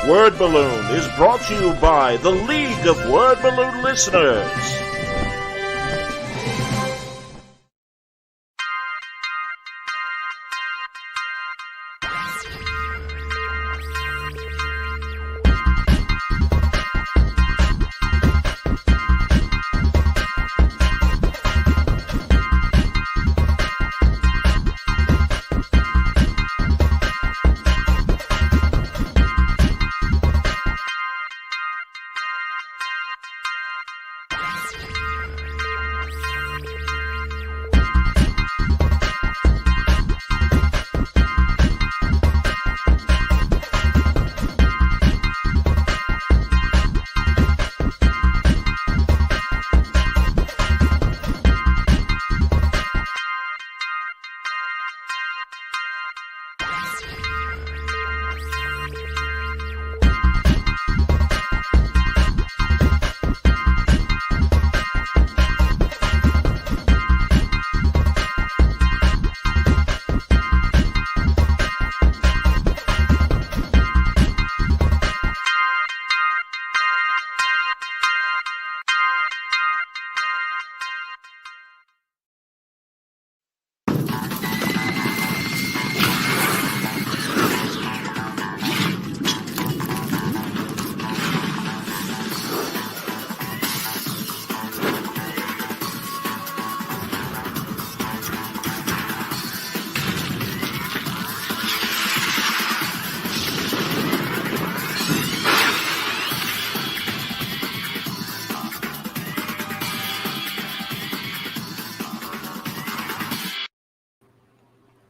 Word Balloon is brought to you by the League of Word Balloon Listeners.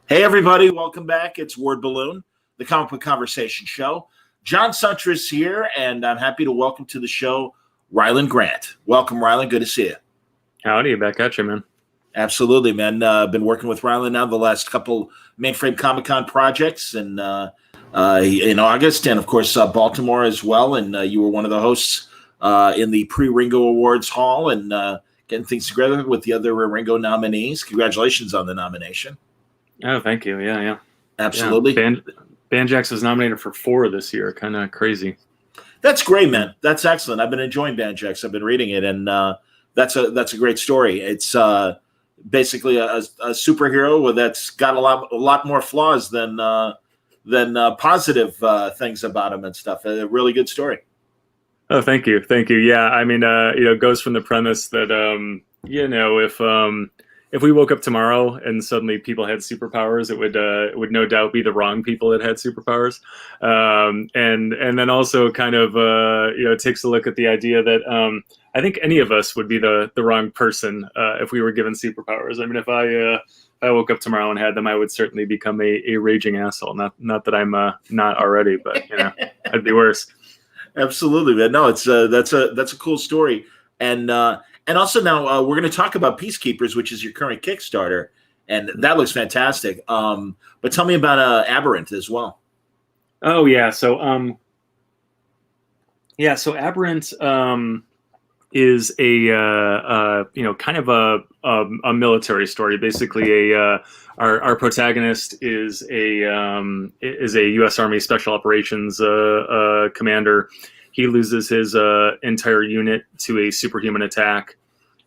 Hey, everybody. Welcome back. It's Word Balloon, the comic book conversation show. John Suntress here, and I'm happy to welcome to the show Rylend Grant. Welcome, Rylend. Good to see you. Howdy. Back at you, man. Absolutely, man. Been working with Rylend now the last couple Mainframe Comic-Con projects and in August, and, of course, Baltimore as well. And you were one of the hosts in the pre-Ringo Awards Hall and getting things together with the other Ringo nominees. Congratulations on the nomination. Oh, thank you. Yeah. Absolutely. Yeah. Banjax was nominated for 4 this year. Kind of crazy. That's great, man. That's excellent. I've been enjoying Banjax. I've been reading it, and that's a great story. It's basically a superhero that's got a lot more flaws than positive things about him and stuff. A really good story. Oh, thank you. Yeah, I mean, it goes from the premise that if we woke up tomorrow and suddenly people had superpowers, it would no doubt be the wrong people that had superpowers. And then also kind of, takes a look at the idea that I think any of us would be the wrong person if we were given superpowers. I mean, if I woke up tomorrow and had them, I would certainly become a raging asshole. Not that I'm not already, but I'd be worse. Absolutely, man. No, it's that's a cool story. And also now we're going to talk about Peacekeepers, which is your current Kickstarter, and that looks fantastic. But tell me about Aberrant as well. Oh yeah, so Aberrant is a kind of a military story. Basically, our protagonist is a U.S. Army Special Operations commander. He loses his entire unit to a superhuman attack,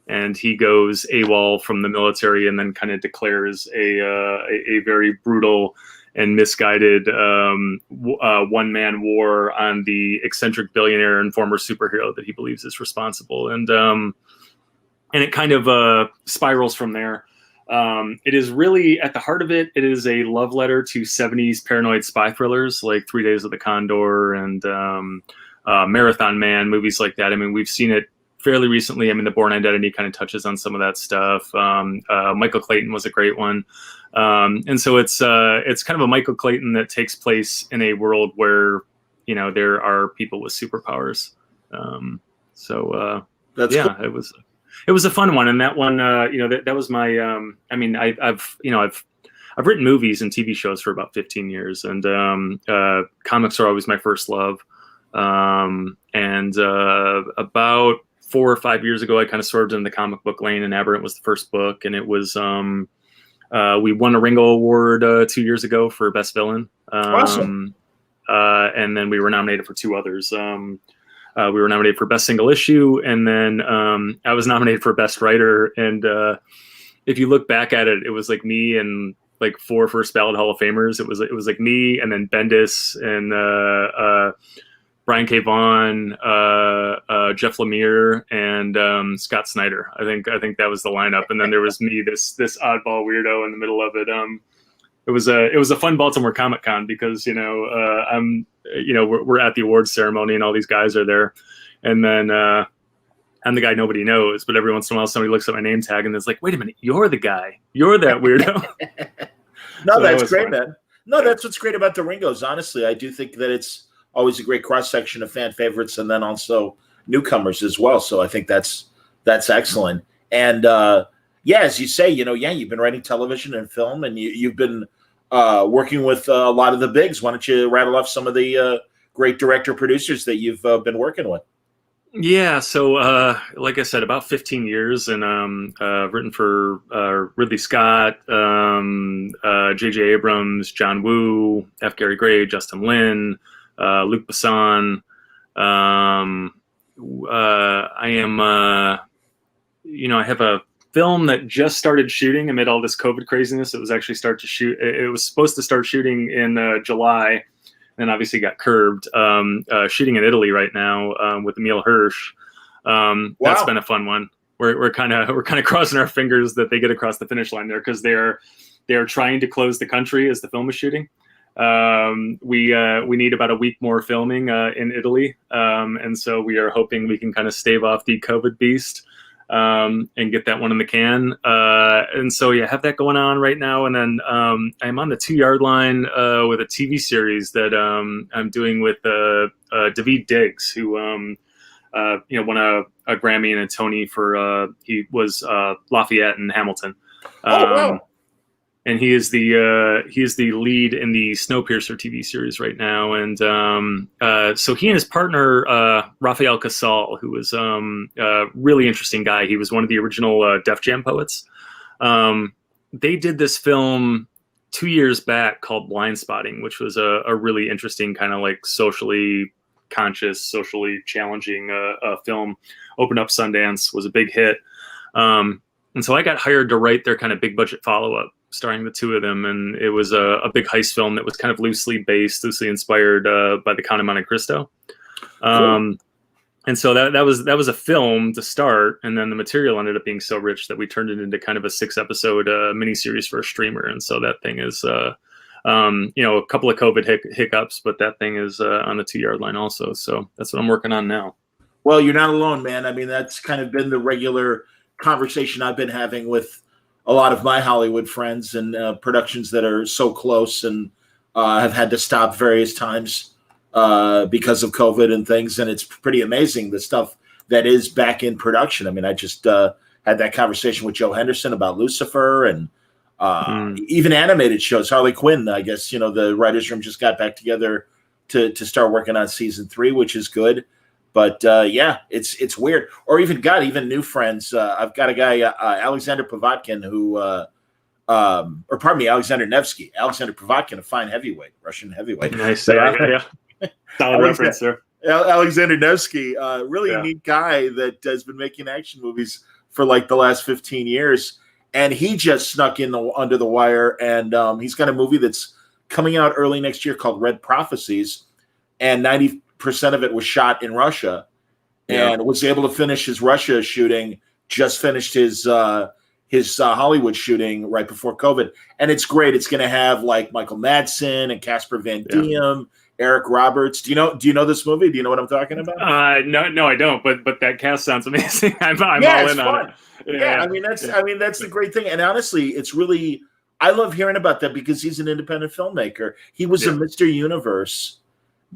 and he goes AWOL from the military and then kind of declares a very brutal and misguided one-man war on the eccentric billionaire and former superhero that he believes is responsible. And it kind of spirals from there. It is really, at the heart of it, it is a love letter to 70s paranoid spy thrillers like 3 Days of the Condor and Marathon Man, movies like that. I mean, we've seen it fairly recently. I mean, The Bourne Identity kind of touches on some of that stuff. Michael Clayton was a great one. And so it's kind of a Michael Clayton that takes place in a world where, there are people with superpowers. That's cool. It was a fun one. And that one, that was my, I've written movies and TV shows for about 15 years, and comics are always my first love. About 4 or 5 years ago, I kind of swerved in the comic book lane, and Aberrant was the first book, and it was we won a Ringo Award 2 years ago for Best Villain. Awesome. and then we were nominated for 2 others. We were nominated for Best Single Issue, and then I was nominated for Best Writer. And if you look back at it, it was like me and like 4 first ballot Hall of Famers. It was like me, and then Bendis and Brian K. Vaughan, Jeff Lemire, and Scott Snyder. I think that was the lineup. And then there was me, this oddball weirdo in the middle of it. It was a fun Baltimore Comic Con because we're at the awards ceremony and all these guys are there, and then I'm the guy nobody knows, but every once in a while somebody looks at my name tag and it's like, wait a minute, you're the guy, you're that weirdo. No, So that's great, fun. man. No, that's what's great about the Ringos. Honestly, I do think that it's always a great cross section of fan favorites and then also newcomers as well. So I think that's excellent. And as you say, you've been writing television and film, and you've been working with a lot of the bigs. Why don't you rattle off some of the great director producers that you've been working with? Yeah, so like I said, about 15 years, and written for Ridley Scott, J.J. Abrams, John Woo, F. Gary Gray, Justin Lin, Luc Besson. I have a film that just started shooting amid all this COVID craziness. It was actually it was supposed to start shooting in July. Then obviously got curbed. Shooting in Italy right now with Emil Hirsch. Wow. That's been a fun one. We're kind of crossing our fingers that they get across the finish line there, because they're trying to close the country as the film is shooting. We need about a week more filming in Italy, and so we are hoping we can kind of stave off the COVID beast and get that one in the can. And so have that going on right now. And then I'm on the 2 Yard Line with a TV series that I'm doing with Daveed Diggs, who won a Grammy and a Tony for he was Lafayette and Hamilton. Wow. And he is the lead in the Snowpiercer TV series right now. And so he and his partner Rafael Casal, who was a really interesting guy. He was one of the original Def Jam poets. They did this film 2 years back called Blind Spotting, which was a really interesting kind of like socially conscious, socially challenging film. Opened up Sundance, was a big hit. And so I got hired to write their kind of big budget follow-up, starring the 2 of them, and it was a big heist film that was kind of loosely inspired by The Count of Monte Cristo. Cool. And so that was a film to start, and then the material ended up being so rich that we turned it into kind of a 6-episode miniseries for a streamer. And so that thing is, a couple of COVID hiccups, but that thing is on the 2 Yard Line also. So that's what I'm working on now. Well, you're not alone, man. I mean, that's kind of been the regular conversation I've been having with a lot of my Hollywood friends, and productions that are so close and have had to stop various times because of COVID and things. And it's pretty amazing, the stuff that is back in production. I mean, I just had that conversation with Joe Henderson about Lucifer, and even animated shows. Harley Quinn, I guess, the writer's room just got back together to start working on season 3, which is good. But it's weird. Or even new friends. I've got a guy, Alexander Pavatkin, Alexander Nevsky. Alexander Pavatkin, a fine heavyweight, Russian heavyweight. Nice. Yeah. Solid reference, sir. Alexander Nevsky, really a neat guy that has been making action movies for like the last 15 years. And he just snuck in under the wire. And he's got a movie that's coming out early next year called Red Prophecies. And 90% of it was shot in Russia, and was able to finish his Russia shooting. Just finished his Hollywood shooting right before COVID, and it's great. It's going to have like Michael Madsen and Casper Van Diem, Eric Roberts. Do you know this movie? Do you know what I'm talking about? No, I don't. But that cast sounds amazing. I'm all in on it. Yeah, I mean that's the great thing. And honestly, it's really, I love hearing about that because he's an independent filmmaker. He was a Mr. Universe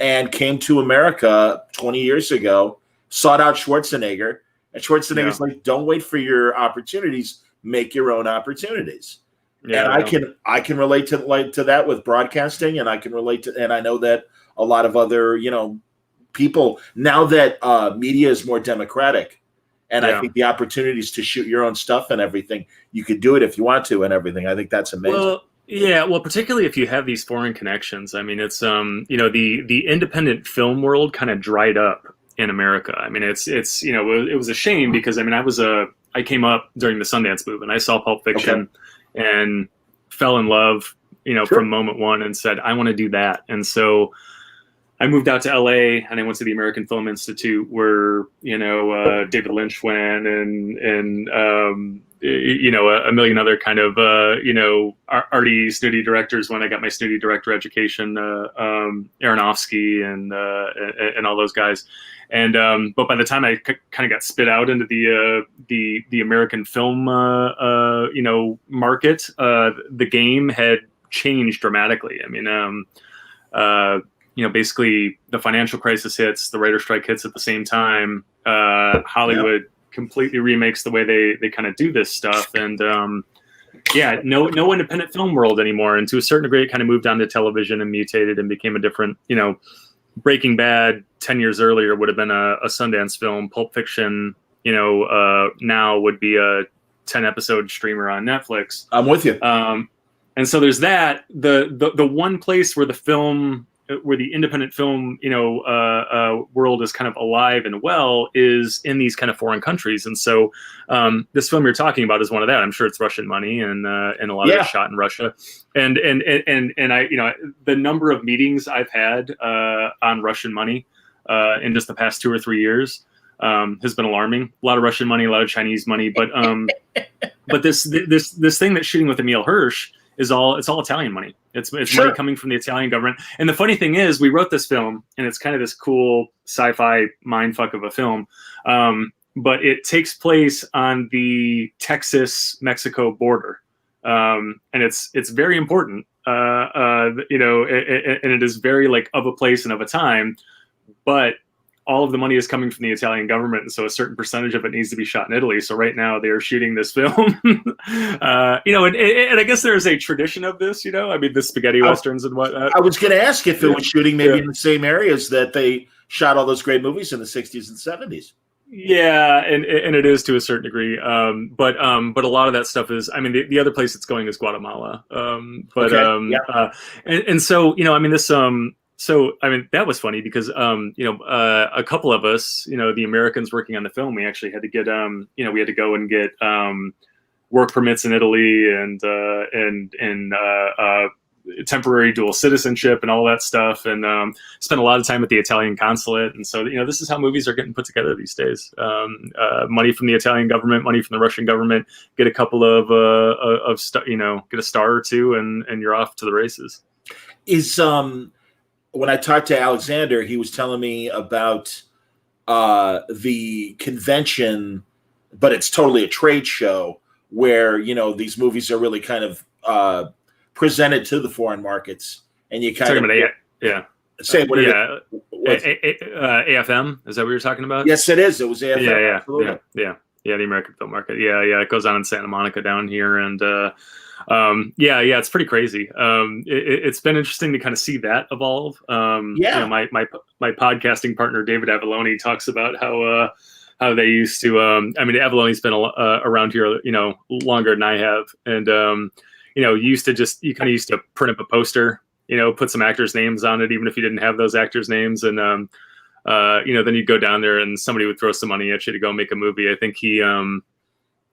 and came to America 20 years ago, sought out Schwarzenegger, and Schwarzenegger's like, don't wait for your opportunities, make your own opportunities. Yeah, and I can relate to that with broadcasting, and I can relate to, and I know that a lot of other, people, now that media is more democratic, and I think the opportunities to shoot your own stuff and everything, you could do it if you want to and everything. I think that's amazing. Yeah, well, particularly if you have these foreign connections. I mean, it's the independent film world kind of dried up in America. I mean, it's it was a shame because I mean, I came up during the Sundance movement. I saw Pulp Fiction and fell in love, from moment one and said, I want to do that. And so I moved out to LA and I went to the American Film Institute where, David Lynch went and a million other kind of, arty, snooty directors when I got my snooty director education, Aronofsky and all those guys. And, but by the time I kind of got spit out into the American film, market, the game had changed dramatically. I mean, basically the financial crisis hits, the writer strike hits at the same time. Hollywood completely remakes the way they kind of do this stuff. And no independent film world anymore. And to a certain degree, it kind of moved on to television and mutated and became a different, Breaking Bad 10 years earlier would have been a Sundance film. Pulp Fiction, now would be a 10 episode streamer on Netflix. I'm with you. And so there's that. The one place where the independent film, world is kind of alive and well is in these kind of foreign countries. And so this film you're talking about is one of that. I'm sure it's Russian money and a lot of it's shot in Russia. And I, the number of meetings I've had on Russian money in just the past 2 or 3 years has been alarming. A lot of Russian money, a lot of Chinese money, but this thing that's shooting with Emil Hirsch it's all Italian money. It's money coming from the Italian government. And the funny thing is, we wrote this film, and it's kind of this cool sci-fi mindfuck of a film. But it takes place on the Texas-Mexico border, and it's very important. And it is very like of a place and of a time, but all of the money is coming from the Italian government, and so a certain percentage of it needs to be shot in Italy. So right now they are shooting this film, and I guess there is a tradition of this. I mean, the spaghetti westerns and whatnot. I was going to ask if it was shooting maybe in the same areas that they shot all those great movies in the 60s and 70s. Yeah, and it is to a certain degree, but a lot of that stuff is. I mean, the other place it's going is Guatemala, and so I mean this. So, I mean, that was funny because, a couple of us, the Americans working on the film, we actually had to get, we had to go and get work permits in Italy and temporary dual citizenship and all that stuff, and spent a lot of time at the Italian consulate. And so, this is how movies are getting put together these days. Money from the Italian government, money from the Russian government, get a couple of get a star or two, and you're off to the races. When I talked to Alexander, he was telling me about the convention, but it's totally a trade show where, these movies are really kind of presented to the foreign markets. And you kind of... Say what AFM? Is that what you're talking about? Yes, it is. It was AFM. Yeah, the American film market. Yeah. It goes on in Santa Monica down here. And it's pretty crazy. It's been interesting to kind of see that evolve. My podcasting partner David Avalone talks about how they used to. Avalone's been around here, longer than I have, and you used to print up a poster, put some actors' names on it, even if you didn't have those actors' names, and then you'd go down there and somebody would throw some money at you to go make a movie. I think he.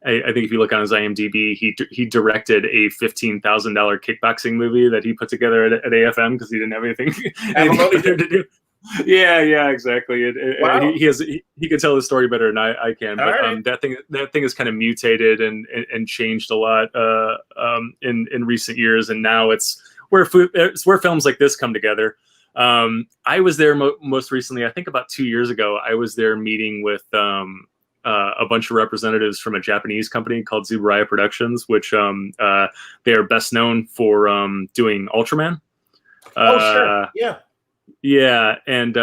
I think if you look on his IMDb, he directed a $15,000 kickboxing movie that he put together at AFM because he didn't have anything to do. Yeah, exactly. Wow. He can tell the story better than I can. But right. that thing has kind of mutated and changed a lot in recent years, and now it's where films like this come together. I was there most recently. I think about 2 years ago. I was there meeting with. A bunch of representatives from a Japanese company called Tsuburaya Productions, which they are best known for doing Ultraman. Sure. Yeah, and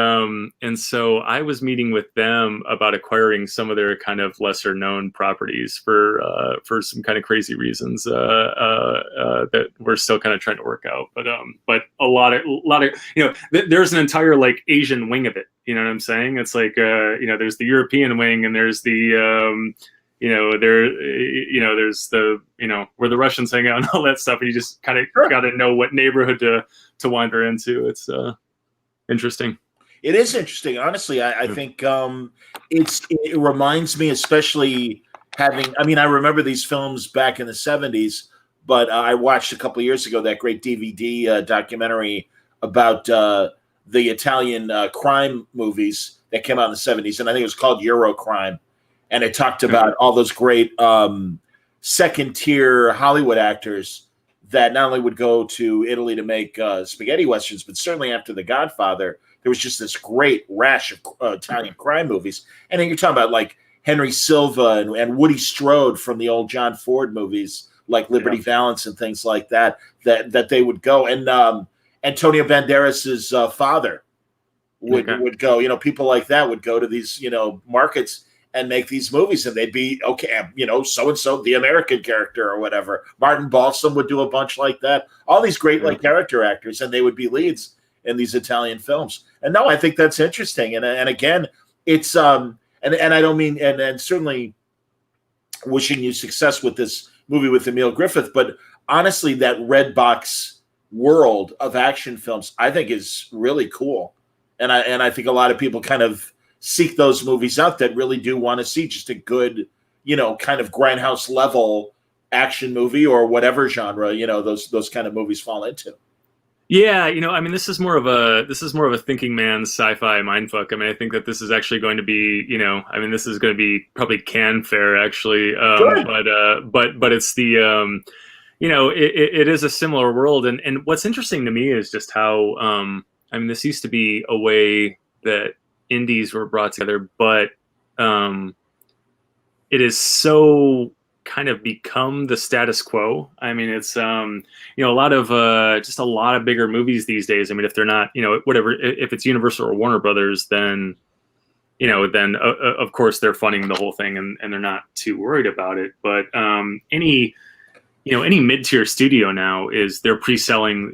so I was meeting with them about acquiring some of their kind of lesser known properties for some kind of crazy reasons that we're still kind of trying to work out. But a lot of there's an entire like Asian wing of it. You know what I'm saying? It's like there's the European wing and there's the there's the, where the Russians hang out and all that stuff. And you just kind of got to know what neighborhood to wander into. It's interesting. It is interesting. Honestly, I think it reminds me, especially having, I remember these films back in the 70s, but I watched a couple of years ago that great DVD documentary about the Italian crime movies that came out in the 70s. And I think it was called Eurocrime. And it talked about all those great second-tier Hollywood actors that not only would go to Italy to make spaghetti westerns, but certainly after The Godfather, there was just this great rash of Italian crime movies. And then you're talking about like Henry Silva and Woody Strode from the old John Ford movies, like Liberty Valance and things like that they would go. And Antonio Banderas's father would go. People like that would go to these markets and make these movies, and they'd be okay. So and so, the American character or whatever. Martin Balsam would do a bunch like that. All these great like character actors, and they would be leads in these Italian films. And no, I think that's interesting. And again, it's and I don't mean and certainly wishing you success with this movie with Emil Griffith, but honestly, that red box world of action films, I think is really cool. And I think a lot of people kind of seek those movies out that really do want to see just a good, kind of grindhouse level action movie or whatever genre, those kind of movies fall into. Yeah, this is more of a thinking man's sci-fi mindfuck. I think that this is actually going to be, this is going to be probably Cannes Fair actually, but it's the, it is a similar world, and what's interesting to me is just how, this used to be a way that indies were brought together, but it is so kind of become the status quo. It's a lot of bigger movies these days. If they're not, whatever, if it's Universal or Warner Brothers, then of course they're funding the whole thing and they're not too worried about it. But any mid-tier studio now they're pre-selling,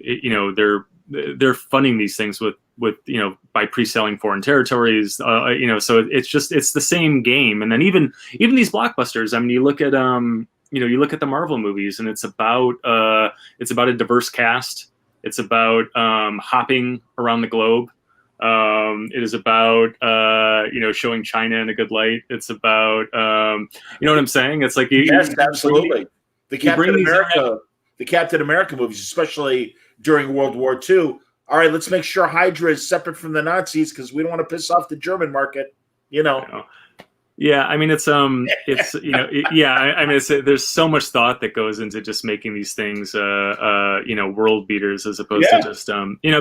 they're funding these things with by pre-selling foreign territories, so it's the same game. And then even these blockbusters, you look at the Marvel movies, and it's about a diverse cast. It's about hopping around the globe. It is about showing China in a good light. It's about you know what I'm saying? It's like yes, absolutely. The Captain America movies, especially during World War II. All right, let's make sure Hydra is separate from the Nazis because we don't want to piss off the German market. Yeah, there's so much thought that goes into just making these things, world beaters as opposed to just,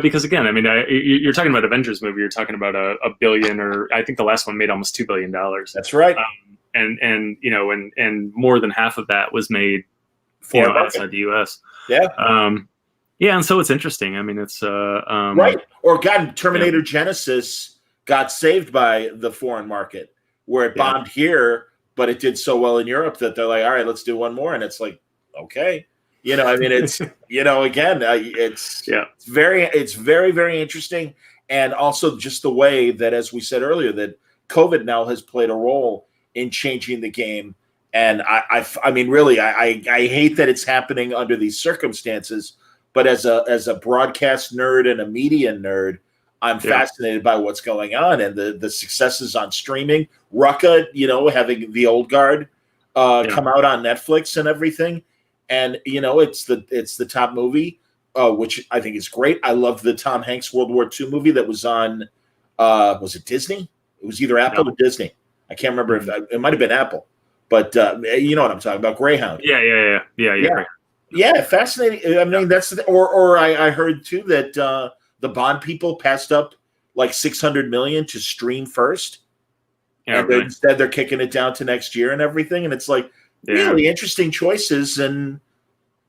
because again, you're talking about Avengers movie, you're talking about a billion, or I think the last one made almost $2 billion. That's right. And more than half of that was made outside the U.S. Yeah. Yeah, and so it's interesting. It's right. Or Terminator Genesis got saved by the foreign market, where it bombed here, but it did so well in Europe that they're like, all right, let's do one more, and it's like, okay, it's again, it's very, very interesting, and also just the way that, as we said earlier, that COVID now has played a role in changing the game, and I hate that it's happening under these circumstances. But as a broadcast nerd and a media nerd, I'm fascinated by what's going on and the successes on streaming. Rucka, having The Old Guard come out on Netflix and everything, and it's the top movie, which I think is great. I love the Tom Hanks World War II movie that was on. Was it Disney? It was either Apple or Disney. I can't remember if it might have been Apple, but you know what I'm talking about. Greyhound. Yeah. Yeah, fascinating. That's or I heard too that the Bond people passed up like $600 million to stream first, and instead they're kicking it down to next year and everything. And it's like really interesting choices, and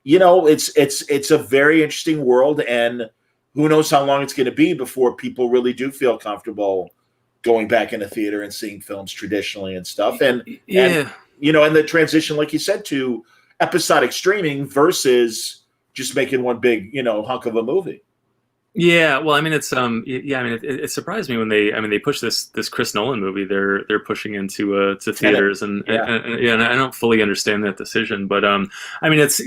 it's a very interesting world, and who knows how long it's going to be before people really do feel comfortable going back in a theater and seeing films traditionally and stuff, and the transition, like you said, to episodic streaming versus just making one big, hunk of a movie. Yeah, well, I mean, it's yeah, I mean, it surprised me when they pushed this Chris Nolan movie. They're pushing into to theaters, Yeah. and I don't fully understand that decision, but I mean, it's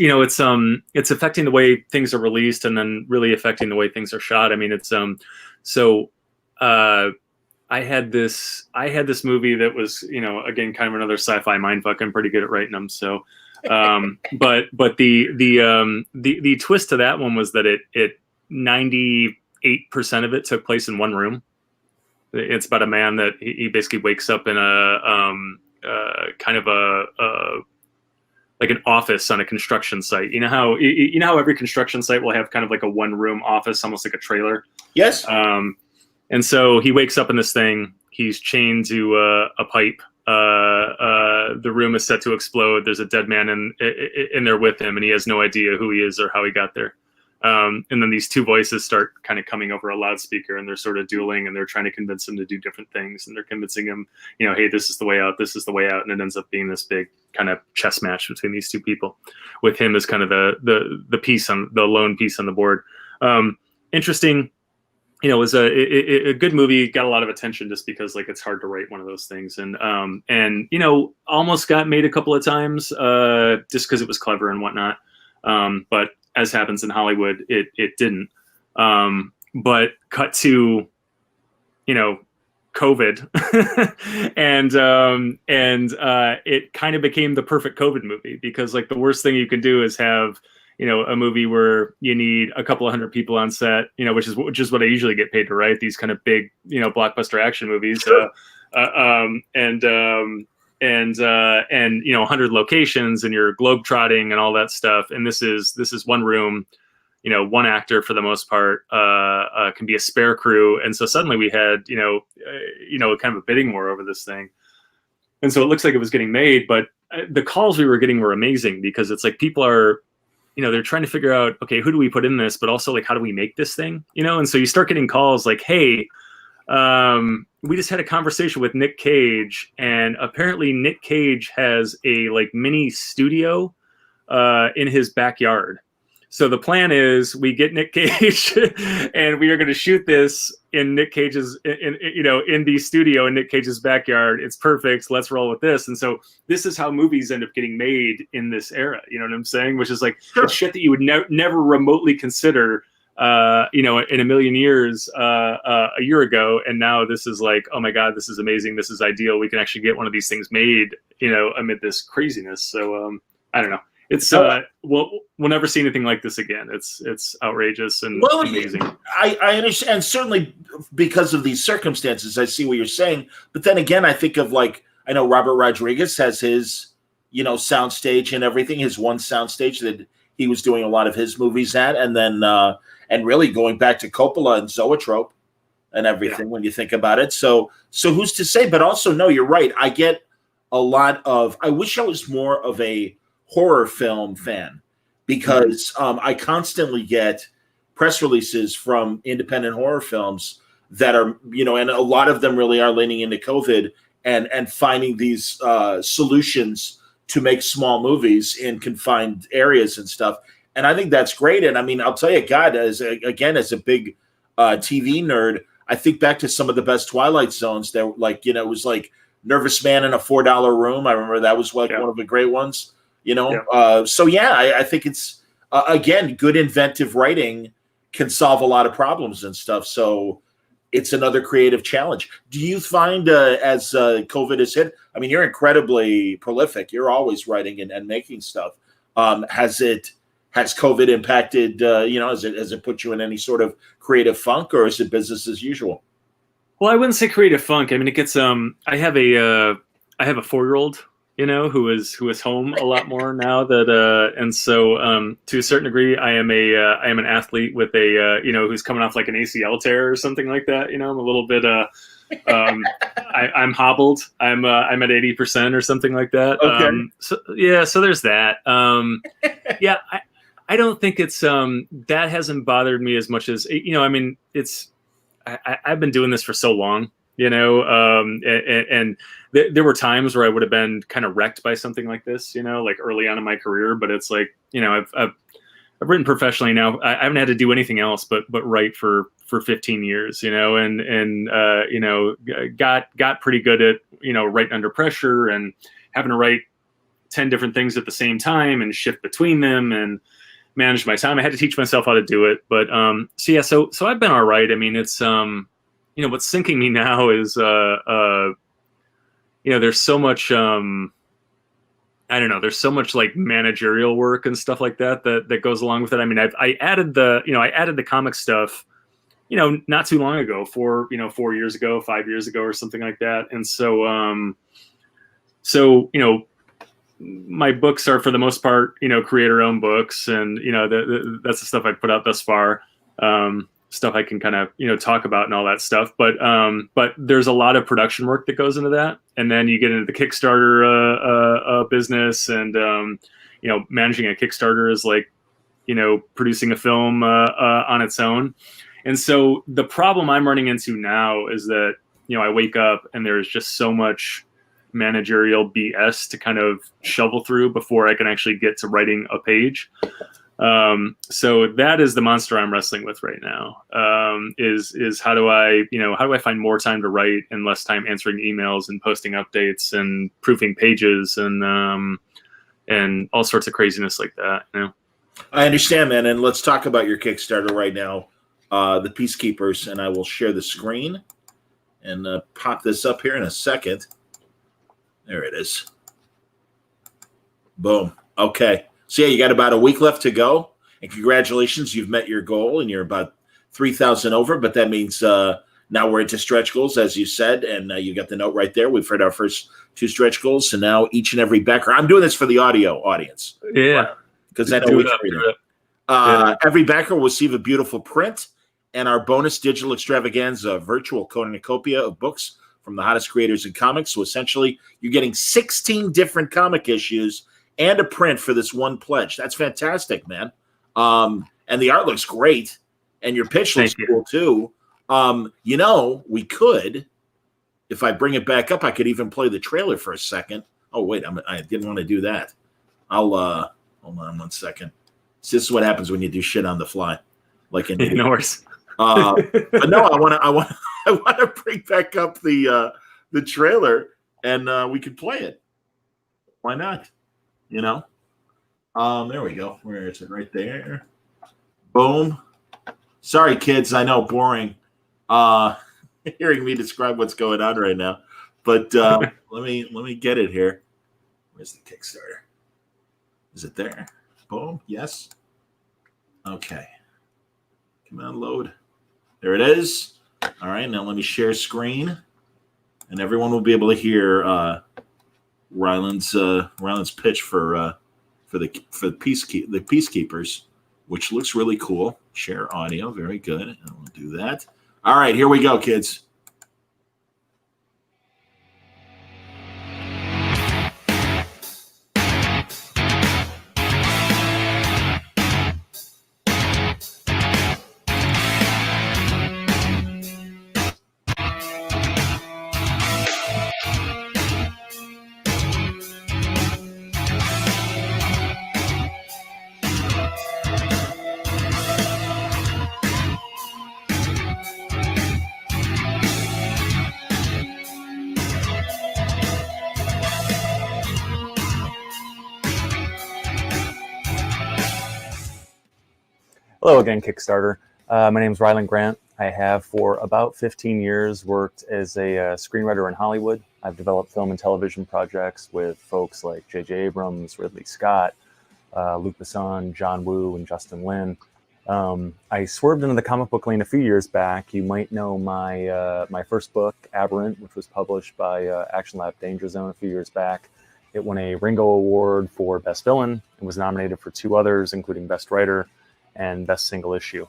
affecting the way things are released, and then really affecting the way things are shot. I mean, it's so uh, I had this movie that was, again, kind of another sci-fi mindfuck. I'm pretty good at writing them, so. But the twist to that one was that it 98% of it took place in one room. It's about a man that he basically wakes up in a kind of a like an office on a construction site. You know how every construction site will have kind of like a one room office, almost like a trailer. Yes. And so he wakes up in this thing. He's chained to a pipe. The room is set to explode. There's a dead man in there with him, and he has no idea who he is or how he got there. And then these two voices start kind of coming over a loudspeaker, and they're sort of dueling, and they're trying to convince him to do different things. And they're convincing him, hey, this is the way out. This is the way out. And it ends up being this big kind of chess match between these two people, with him as kind of the piece on the lone piece on the board. Interesting. It was a good movie. Got a lot of attention just because it's hard to write one of those things, and almost got made a couple of times just because it was clever and whatnot. But as happens in Hollywood, it didn't. But cut to, COVID, and it kind of became the perfect COVID movie, because the worst thing you can do is have a movie where you need a couple of hundred people on set, which is what I usually get paid to write, these kind of big, blockbuster action movies, and 100 locations, and you're globetrotting and all that stuff. And this is one room, one actor for the most part, can be a spare crew. And so suddenly we had, kind of a bidding war over this thing. And so it looks like it was getting made, but the calls we were getting were amazing, because it's people are, they're trying to figure out, okay, who do we put in this, but also how do we make this thing, And so you start getting calls hey, we just had a conversation with Nick Cage, and apparently Nick Cage has a mini studio in his backyard. So the plan is we get Nick Cage and we are going to shoot this in Nick Cage's, in the studio in Nick Cage's backyard. It's perfect. Let's roll with this. And so this is how movies end up getting made in this era. You know what I'm saying? Which is Sure. It's shit that you would never remotely consider, in a million years, a year ago. And now this is oh my God, this is amazing. This is ideal. We can actually get one of these things made, amid this craziness. So, I don't know. It's we'll never see anything like this again. It's outrageous and amazing. I understand, certainly because of these circumstances. I see what you're saying, but then again, I think of I know Robert Rodriguez has his soundstage and everything. His one soundstage that he was doing a lot of his movies at, and then and really going back to Coppola and Zoetrope and everything. Yeah. When you think about it, so who's to say? But also, no, you're right. I get a lot of. I wish I was more of a horror film fan, because I constantly get press releases from independent horror films that are, and a lot of them really are leaning into COVID and finding these solutions to make small movies in confined areas and stuff. And I think that's great. And I mean, I'll tell you, God, as a big TV nerd, I think back to some of the best Twilight Zones that it was Nervous Man in a $4 Room. I remember that was one of the great ones. I think it's again, good inventive writing can solve a lot of problems and stuff. So it's another creative challenge. Do you find as COVID has hit? I mean, you're incredibly prolific. You're always writing and making stuff. Has COVID impacted? Has it put you in any sort of creative funk, or is it business as usual? Well, I wouldn't say creative funk. I mean, it gets. I have a 4-year-old. Who is home a lot more now that, and so to a certain degree, I am an athlete with a who's coming off an ACL tear or something like that. I'm a little bit I'm hobbled. I'm at 80% or something like that. Okay. So there's that. I don't think it's that hasn't bothered me as much as I mean, it's I've been doing this for so long. And there were times where I would have been kind of wrecked by something like this, early on in my career. But it's I've written professionally now. I haven't had to do anything else but write for 15 years, and got pretty good at, writing under pressure and having to write 10 different things at the same time and shift between them and manage my time. I had to teach myself how to do it. But so I've been all right. I mean, it's what's sinking me now is there's so much there's so much like managerial work and stuff like that goes along with it. I mean, I added the comic stuff, not too long ago, 4 years ago, 5 years ago, or something like that. And so my books are for the most part, creator-owned books, and that's the stuff I've put out thus far. Stuff I can kind of talk about and all that stuff, but there's a lot of production work that goes into that, and then you get into the Kickstarter business, and managing a Kickstarter is like producing a film on its own. And so the problem I'm running into now is that I wake up and there's just so much managerial BS to kind of shovel through before I can actually get to writing a page. So that is the monster I'm wrestling with right now. Is how do I find more time to write and less time answering emails and posting updates and proofing pages and all sorts of craziness like that. I understand, man. And let's talk about your Kickstarter right now, the Peacekeepers, and I will share the screen and pop this up here in a second. There it is. Boom. Okay. So yeah, you got about a week left to go, and congratulations, you've met your goal, and you're about 3,000 over. But that means now we're into stretch goals, as you said, and you got the note right there. We've heard our first 2 stretch goals, and now each and every backer. I'm doing this for the audio audience, yeah, because I know we can read it. Every backer will receive a beautiful print and our bonus digital extravaganza, virtual cornucopia of books from the hottest creators in comics. So essentially, you're getting 16 different comic issues and a print for this one pledge. That's fantastic, man. And the art looks great, and your pitch looks cool too. We could, if I bring it back up, I could even play the trailer for a second. Oh wait, I didn't want to do that. I'll hold on 1 second. So this is what happens when you do shit on the fly, like in no worries. But no, I want to bring back up the trailer, and we could play it. Why not? There we go. Where is it? Right there. Boom. Sorry, kids. I know, boring. Hearing me describe what's going on right now, but let me get it here. Where's the Kickstarter? Is it there? Boom. Yes. Okay. Come on, load. There it is. All right. Now let me share screen, and everyone will be able to hear Rylend's pitch for the Peacekeepers, which looks really cool. Share audio, very good. And we'll do that. All right, here we go, kids. Hello again, Kickstarter. My name is Rylend Grant. I have for about 15 years worked as a screenwriter in Hollywood. I've developed film and television projects with folks like J.J. Abrams, Ridley Scott, Luc Besson, John Woo, and Justin Lin. I swerved into the comic book lane a few years back. You might know my first book, Aberrant, which was published by Action Lab Danger Zone a few years back. It won a Ringo Award for Best Villain and was nominated for 2 others, including Best Writer and Best Single Issue.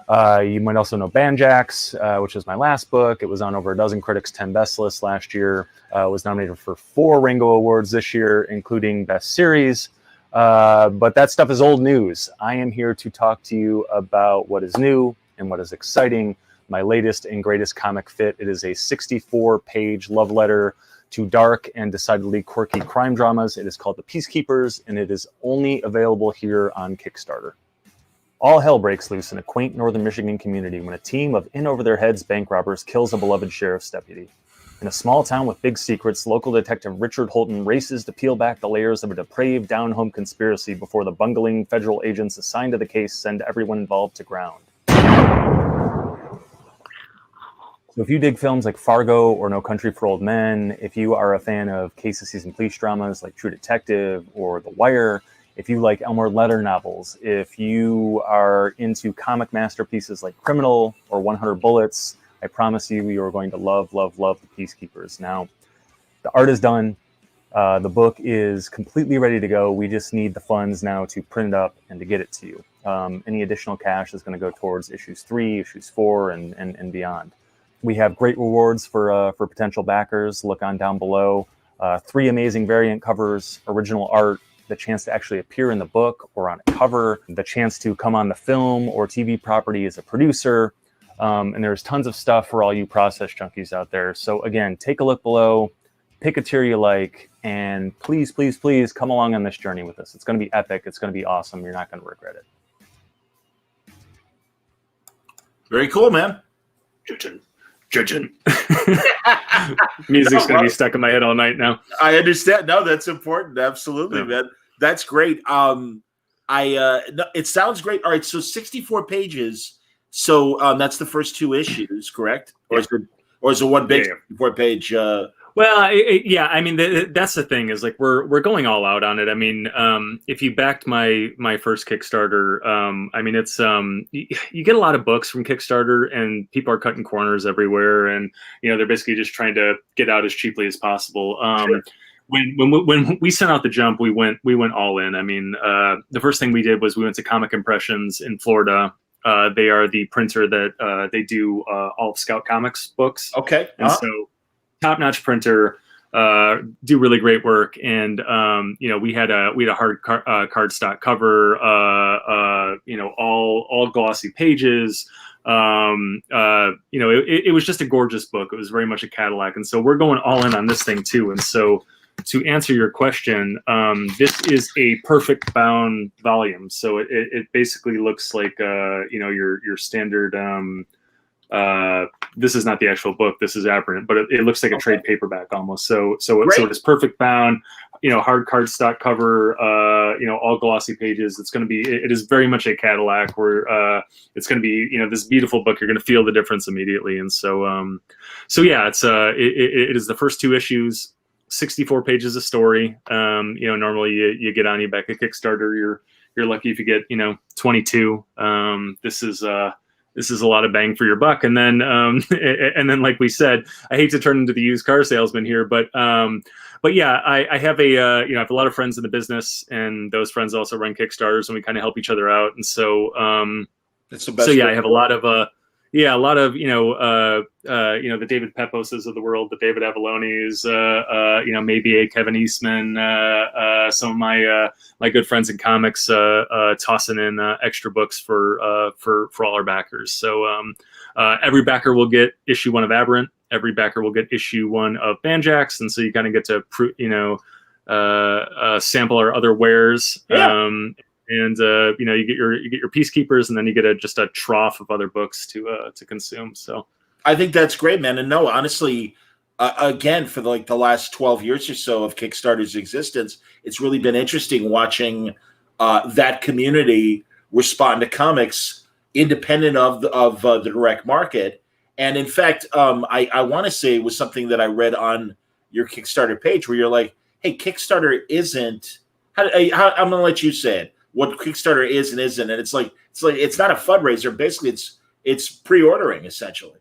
You might also know Banjax, which was my last book. It was on over a dozen critics' 10 best lists last year. Was nominated for 4 Ringo Awards this year, including Best Series. But that stuff is old news. I am here to talk to you about what is new and what is exciting. My latest and greatest comic fit. It is a 64-page love letter to dark and decidedly quirky crime dramas. It is called The Peacekeepers, and it is only available here on Kickstarter. All hell breaks loose in a quaint northern Michigan community when a team of in-over-their-heads bank robbers kills a beloved sheriff's deputy. In a small town with big secrets, local detective Richard Holton races to peel back the layers of a depraved down-home conspiracy before the bungling federal agents assigned to the case send everyone involved to ground. So if you dig films like Fargo or No Country for Old Men, if you are a fan of case of season police dramas like True Detective or The Wire, if you like Elmore Leonard novels, if you are into comic masterpieces like Criminal or 100 Bullets, I promise you, you are going to love, love, love The Peacekeepers. Now, the art is done. The book is completely ready to go. We just need the funds now to print it up and to get it to you. Any additional cash is going to go towards issues 3, issues 4, and beyond. We have great rewards for potential backers. Look on down below. 3 amazing variant covers, original art, the chance to actually appear in the book or on a cover, the chance to come on the film or TV property as a producer. And there's tons of stuff for all you process junkies out there. So again, take a look below, pick a tier you like, and please, please, please come along on this journey with us. It's going to be epic. It's going to be awesome. You're not going to regret it. Very cool, man. Judging. Music's going to be stuck in my head all night now. I understand. No, that's important. Absolutely, man. That's great. It sounds great. All right, so 64 pages. So that's the first 2 issues, correct? Or is it one big 64-page? Well, yeah. I mean, that's the thing is like we're going all out on it. I mean, if you backed my first Kickstarter, I mean, it's you get a lot of books from Kickstarter, and people are cutting corners everywhere, and they're basically just trying to get out as cheaply as possible. Sure. When we sent out the jump, we went all in. I mean, the first thing we did was we went to Comic Impressions in Florida. They are the printer that they do all of Scout Comics books. Okay, and so. Top-notch printer, do really great work, and we had a hard cardstock cover, all glossy pages. It was just a gorgeous book. It was very much a Cadillac, and so we're going all in on this thing too. And so, to answer your question, this is a perfect bound volume. So it basically looks like your standard. This is not the actual book. This is Aberrant, but it looks like a trade paperback almost. So it is perfect bound, hard cardstock cover, all glossy pages. It is very much a Cadillac where it's going to be, this beautiful book. You're going to feel the difference immediately. And so yeah, it is the first 2 issues, 64 pages of story. Normally you get on, you back a Kickstarter, you're lucky if you get, 22. This is a lot of bang for your buck. And then, like we said, I hate to turn into the used car salesman here, but yeah, I have I have a lot of friends in the business, and those friends also run Kickstarters, and we kind of help each other out. And so, it's the best. So yeah, I have a lot of the David Peposes of the world, the David Avallones, maybe a Kevin Eastman, some of my good friends in comics, tossing in extra books for all our backers. So every backer will get issue 1 of Aberrant. Every backer will get issue 1 of Banjax, and so you kind of get to sample our other wares. Yeah. And you get your Peacekeepers, and then you get just a trough of other books to consume. So I think that's great, man. And no, honestly, again, for the last 12 years or so of Kickstarter's existence, it's really been interesting watching that community respond to comics independent of the direct market. And in fact, I want to say it was something that I read on your Kickstarter page where you're like, hey, Kickstarter isn't. I'm going to let you say it. What Kickstarter is and isn't, and it's not a fundraiser. Basically, it's pre-ordering essentially.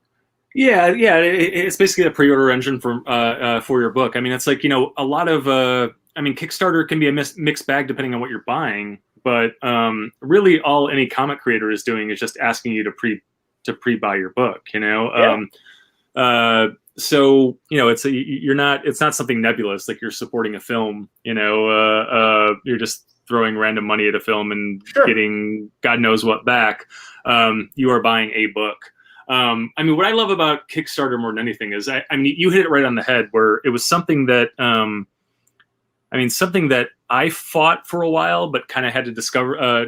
Yeah, it's basically a pre-order engine for your book. I mean, it's like a lot of Kickstarter can be a mixed bag depending on what you're buying, but really all any comic creator is doing is just asking you to pre-buy your book. So it's not something nebulous like you're supporting a film. You're just throwing random money at a film and getting God knows what back. You are buying a book. What I love about Kickstarter more than anything is, you hit it right on the head where it was something that I fought for a while, but kind of had to discover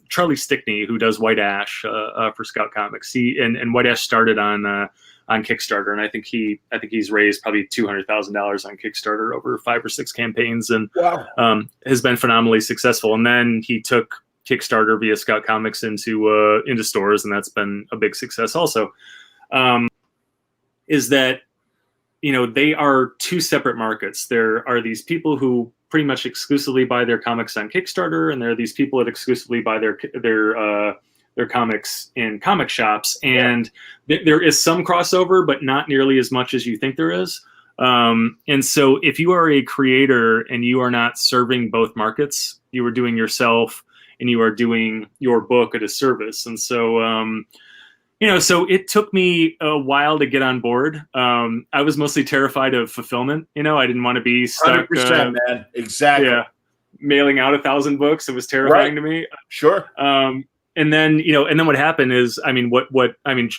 Charlie Stickney, who does White Ash for Scout Comics. And White Ash started on Kickstarter, and I think he's raised probably $200,000 on Kickstarter over 5 or 6 campaigns, and Wow. Has been phenomenally successful. And then he took Kickstarter via Scout Comics into stores, and that's been a big success also. Is that, you know, they are 2 separate markets. There are these people who pretty much exclusively buy their comics on Kickstarter, and there are these people that exclusively buy their comics in comic shops. And there is some crossover, but not nearly as much as you think there is. And so if you are a creator and you are not serving both markets, you are doing yourself and you are doing your book a disservice. And so, you know, so it took me a while to get on board. I was mostly terrified of fulfillment. You know, I didn't want to be stuck. 100%, man. Exactly. Yeah, mailing out 1,000 books. It was terrifying to me. Sure. And then, you know, and then what happened is, I mean,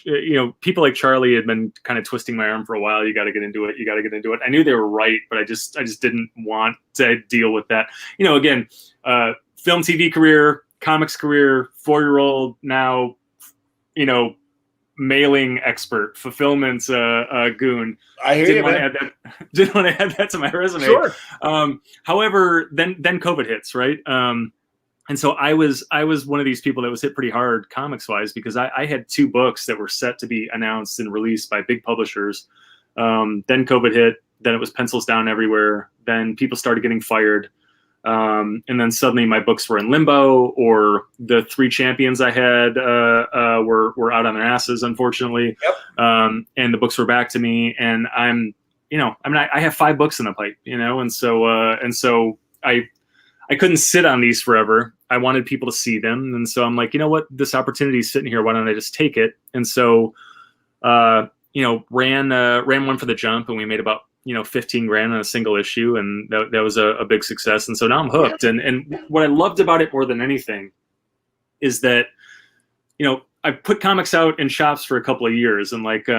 you know, people like Charlie had been kind of twisting my arm for a while. You got to get into it. You got to get into it. I knew they were right, but I just didn't want to deal with that. You know, again, film, TV career, comics career, 4-year-old now, you know, mailing expert, fulfillment goon. I hear you, man. Didn't want to add that to my resume. Sure. However, then COVID hits, right? And so I was one of these people that was hit pretty hard comics wise, because I had 2 books that were set to be announced and released by big publishers. Then COVID hit. Then it was pencils down everywhere. Then people started getting fired. And then suddenly my books were in limbo, or the 3 champions I had were out on their asses, unfortunately. Yep. And the books were back to me, and I'm, you know, I mean, I have 5 books in the pipe, you know, and so I couldn't sit on these forever. I wanted people to see them, and so I'm like, you know what, this opportunity is sitting here. Why don't I just take it? And so, you know, ran one for the jump, and we made about, you know, 15 grand on a single issue. And that was a big success. And so now I'm hooked. And what I loved about it more than anything is that, you know, I put comics out in shops for a couple of years, and like, you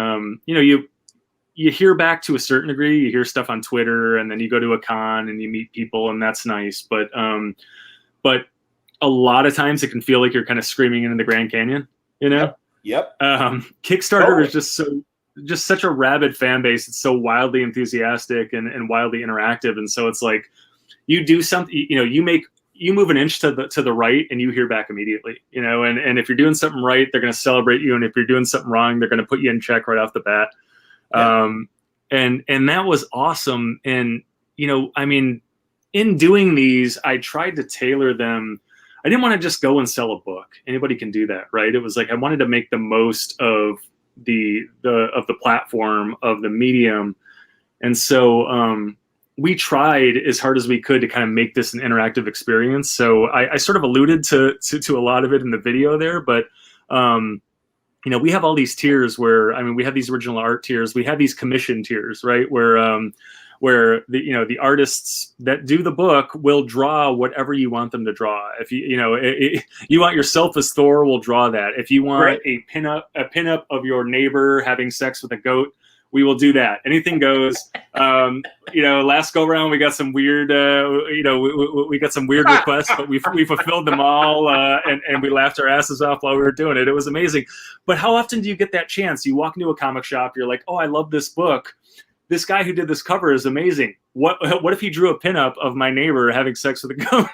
know, you hear back to a certain degree, you hear stuff on Twitter, and then you go to a con and you meet people, and that's nice. But a lot of times it can feel like you're kind of screaming into the Grand Canyon, you know? Yep. Kickstarter is just such a rabid fan base. It's so wildly enthusiastic and wildly interactive. And so it's like, you do something, you know, you move an inch to the right and you hear back immediately, you know, and if you're doing something right, they're going to celebrate you. And if you're doing something wrong, they're going to put you in check right off the bat. Yeah. And that was awesome. And, you know, I mean, in doing these, I tried to tailor them. I didn't want to just go and sell a book. Anybody can do that, right? It was like, I wanted to make the most of the platform, of the medium. And so we tried as hard as we could to kind of make this an interactive experience. So I sort of alluded to a lot of it in the video there, but you know, we have all these tiers where, I mean, we have these original art tiers, we have these commission tiers, right? Where the, you know, the artists that do the book will draw whatever you want them to draw. If you know, you want yourself as Thor, we'll draw that. If you want a pinup of your neighbor having sex with a goat, we will do that. Anything goes. You know, last go round we got some weird, you know, we got some weird requests, but we fulfilled them all, and we laughed our asses off while we were doing it. It was amazing. But how often do you get that chance? You walk into a comic shop, you're like, oh, I love this book. This guy who did this cover is amazing. What if he drew a pinup of my neighbor having sex with a goat?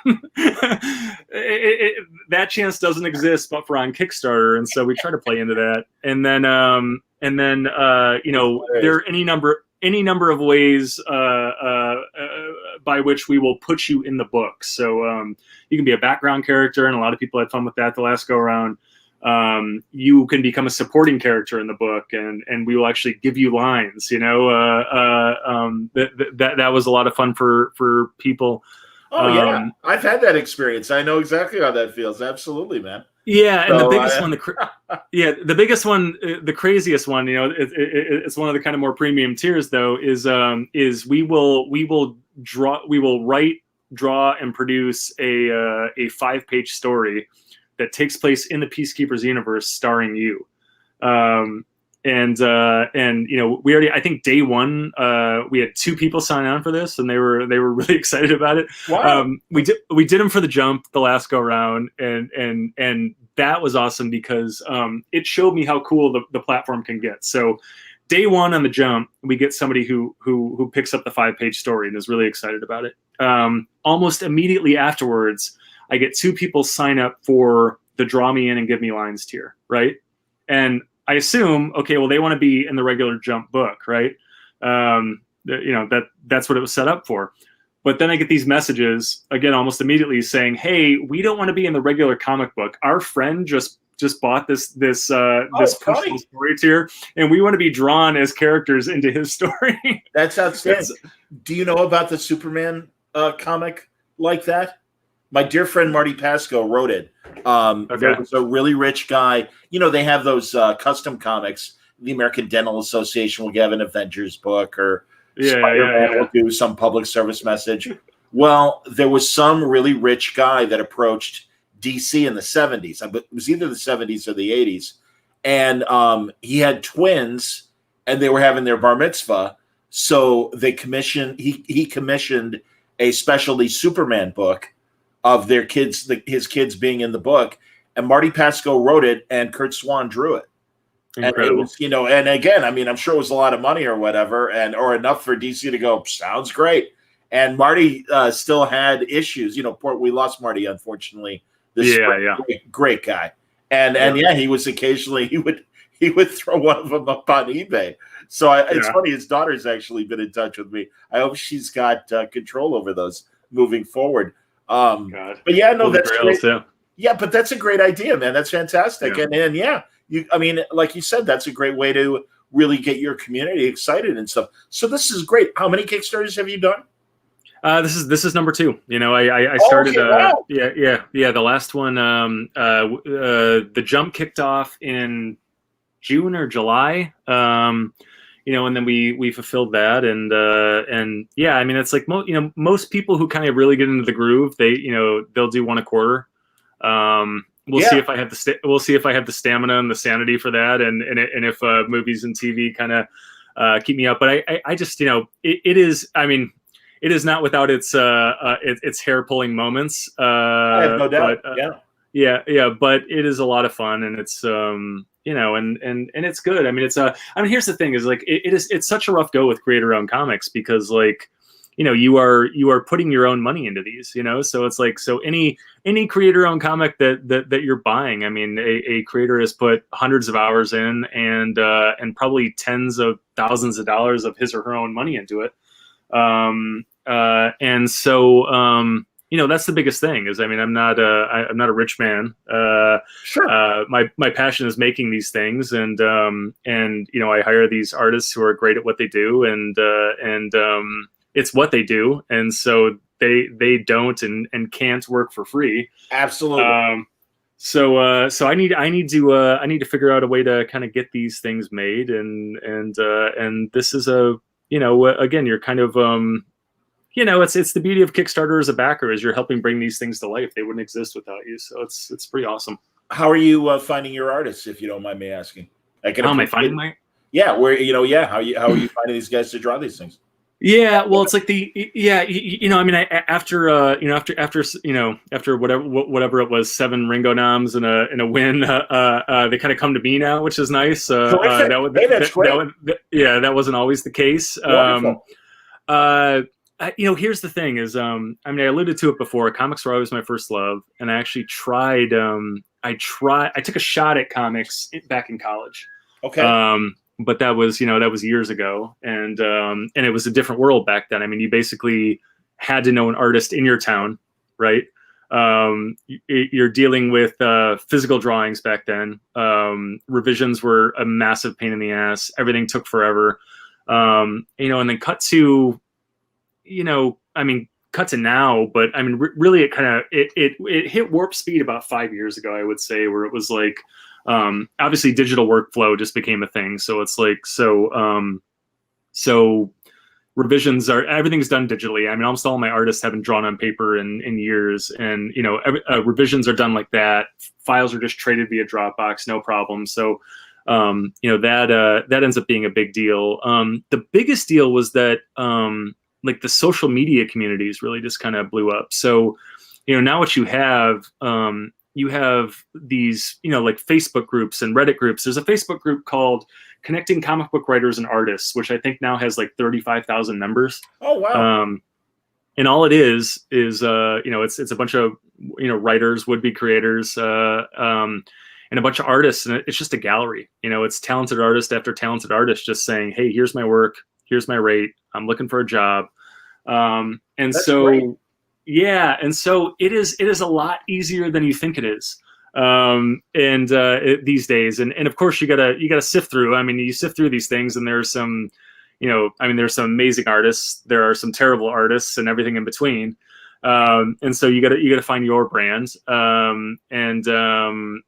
That chance doesn't exist, but for on Kickstarter, and so we try to play into that. And then you know, there are any number of ways by which we will put you in the book. So you can be a background character, and a lot of people had fun with that the last go around. You can become a supporting character in the book, and we will actually give you lines, you know. That was a lot of fun for people. Oh yeah, I've had that experience. I know exactly how that feels. Absolutely, man. Yeah, and the biggest one, the biggest one, the craziest one, you know, it's one of the kind of more premium tiers though, is we will write, draw, and produce a 5-page story that takes place in the Peacekeepers universe starring you. and we already, I think day one, we had 2 people sign on for this, and they were really excited about it. Wow. We did them for the jump the last go round, and that was awesome because it showed me how cool the platform can get. So day one on the jump, we get somebody who picks up the 5-page story and is really excited about it. Almost immediately afterwards, I get 2 people sign up for the draw me in and give me lines tier, right? And I assume, okay, well, they want to be in the regular jump book, right? That's what it was set up for. But then I get these messages again almost immediately saying, "Hey, we don't want to be in the regular comic book. Our friend just bought this personal story tier, and we want to be drawn as characters into his story." That's outstanding. Do you know about the Superman comic like that? My dear friend Marty Pasco wrote it. There was a really rich guy. They have those custom comics. The American Dental Association will give an Avengers book, or Spider-Man will do some public service message. Well, there was some really rich guy that approached DC in the 70s. It was either the 70s or the 80s. And he had twins, and they were having their bar mitzvah. So he commissioned a specialty Superman book of their kids, his kids being in the book, and Marty Pasco wrote it, and Kurt Swan drew it. Incredible. And it was, and again, I'm sure it was a lot of money or whatever, or enough for DC to go, sounds great. And Marty still had issues. We lost Marty, unfortunately. Great guy. And he was occasionally he would throw one of them up on eBay. So it's funny. His daughter's actually been in touch with me. I hope she's got control over those moving forward. But that's great. Yeah, but that's a great idea, man. That's fantastic. Yeah. And like you said, that's a great way to really get your community excited and stuff. So this is great. How many Kickstarters have you done? This is number 2. I started. Wow. The last one. The jump kicked off in June or July. And then we fulfilled that, and it's like most people who kind of really get into the groove, they'll do 1 a quarter. We'll see if I have the stamina and the sanity for that, and if movies and TV kind of keep me up. But I just it is not without its hair pulling moments. I have no doubt. But it is a lot of fun, and it's and it's good. Here's the thing: is like it's such a rough go with creator-owned comics because you are putting your own money into these, so it's like, so any creator-owned comic that you're buying, a creator has put hundreds of hours in and probably tens of thousands of dollars of his or her own money into it. And so that's the biggest thing is, I'm not a rich man. Sure. My passion is making these things, and I hire these artists who are great at what they do, and it's what they do, and so they don't and can't work for free. Absolutely. So I need to figure out a way to kind of get these things made, and this is again, you're kind of it's the beauty of Kickstarter as a backer, is you're helping bring these things to life. They wouldn't exist without you, so it's pretty awesome. How are you finding your artists, if you don't mind me asking? How am I finding my? Yeah, how are you finding these guys to draw these things? Yeah, well, it's like after whatever it was, 7 Ringo noms and a win, they kind of come to me now, which is nice. That's great. That wasn't always the case. Here's the thing is, I alluded to it before. Comics were always my first love, and I actually tried. I took a shot at comics back in college. Okay. But that was years ago, and it was a different world back then. You basically had to know an artist in your town, right? You're dealing with physical drawings back then. Revisions were a massive pain in the ass. Everything took forever. And then cut to now, but really it kind of it hit warp speed about 5 years ago, I would say, where it was like, obviously digital workflow just became a thing. So it's like, so revisions everything's done digitally. Almost all my artists haven't drawn on paper in years, and revisions are done like that. Files are just traded via Dropbox, no problem. So that ends up being a big deal. The biggest deal was that like the social media communities really just kind of blew up. So, now what you have these, like Facebook groups and Reddit groups. There's a Facebook group called Connecting Comic Book Writers and Artists, which I think now has like 35,000 members. Oh, wow. And all it is it's a bunch of, writers, would-be creators, and a bunch of artists. And it's just a gallery, it's talented artist after talented artist just saying, hey, here's my work. Here's my rate. I'm looking for a job. That's great. Yeah, and so it is a lot easier than you think it is, these days. And of course you gotta sift through. I mean, you sift through these things, and there's some, there's some amazing artists. There are some terrible artists, and everything in between. And so you gotta find your brand. And then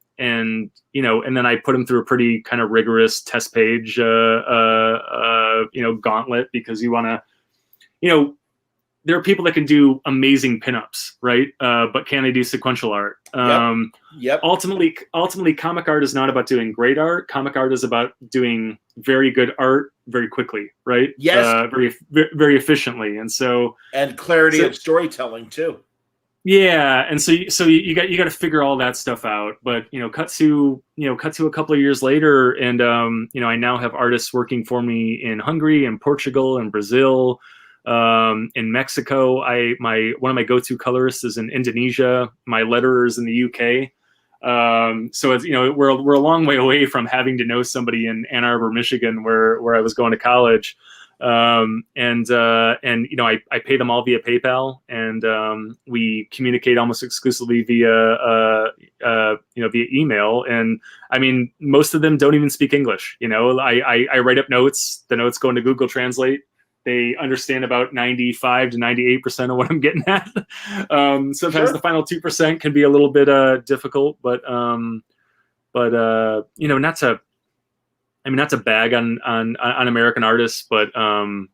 I put them through a pretty kind of rigorous test page, gauntlet, because you want to, there are people that can do amazing pinups, right? But can they do sequential art? Yep. Ultimately, comic art is not about doing great art. Comic art is about doing very good art very quickly, right? Yes. Very, very efficiently, and clarity of storytelling too. Yeah, and so you got to figure all that stuff out. But cut to a couple of years later, and I now have artists working for me in Hungary and Portugal and Brazil. In Mexico, one of my go-to colorists is in Indonesia. My letterer is in the UK. So it's, we're a long way away from having to know somebody in Ann Arbor, Michigan, where I was going to college. I pay them all via PayPal, and we communicate almost exclusively via email. And I mean, most of them don't even speak English. I write up notes. The notes go into Google Translate. They understand about 95 to 98% of what I'm getting at. Sometimes Sure. The final 2% can be a little bit difficult, but not to bag on American artists, but an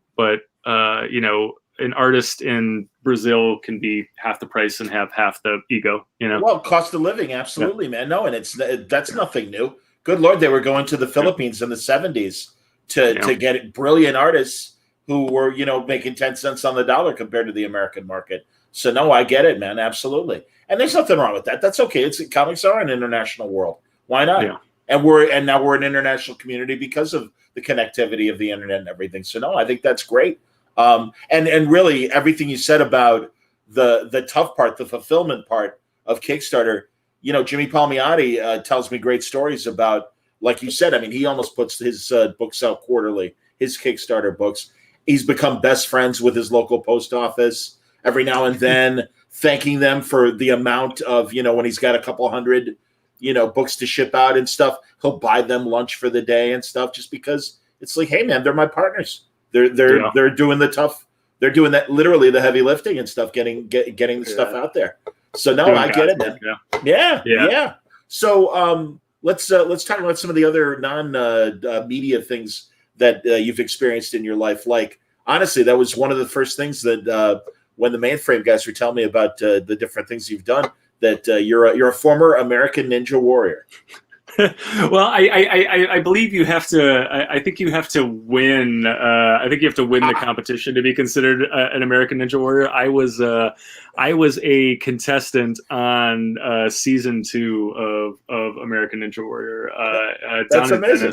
artist in Brazil can be half the price and have half the ego. Well, cost of living, absolutely, man. No, and that's nothing new. Good Lord, they were going to the Philippines in the 70s to get brilliant artists who were, making 10 cents on the dollar compared to the American market. So no, I get it, man. Absolutely. And there's nothing wrong with that. That's okay. Comics are an international world. Why not? Yeah. And now we're an international community because of the connectivity of the internet and everything. So no, I think that's great. And really everything you said about the tough part, the fulfillment part of Kickstarter, Jimmy Palmiotti tells me great stories about, like you said, I mean, he almost puts his books out quarterly, his Kickstarter books. He's become best friends with his local post office every now and then, thanking them for the amount of, when he's got a couple hundred, books to ship out and stuff, he'll buy them lunch for the day and stuff, just because it's like, hey man, they're my partners. They're doing the tough, they're doing that, literally the heavy lifting and stuff, getting the stuff out there. So no, I get it, man. Yeah. So let's talk about some of the other media things that you've experienced in your life. Like, honestly, that was one of the first things that when the Mainframe guys were telling me about the different things you've done, that you're a former American Ninja Warrior. Well, I believe you have to. I think you have to win. I think you have to win the competition to be considered an American Ninja Warrior. I was a contestant on season 2 of American Ninja Warrior. That's amazing.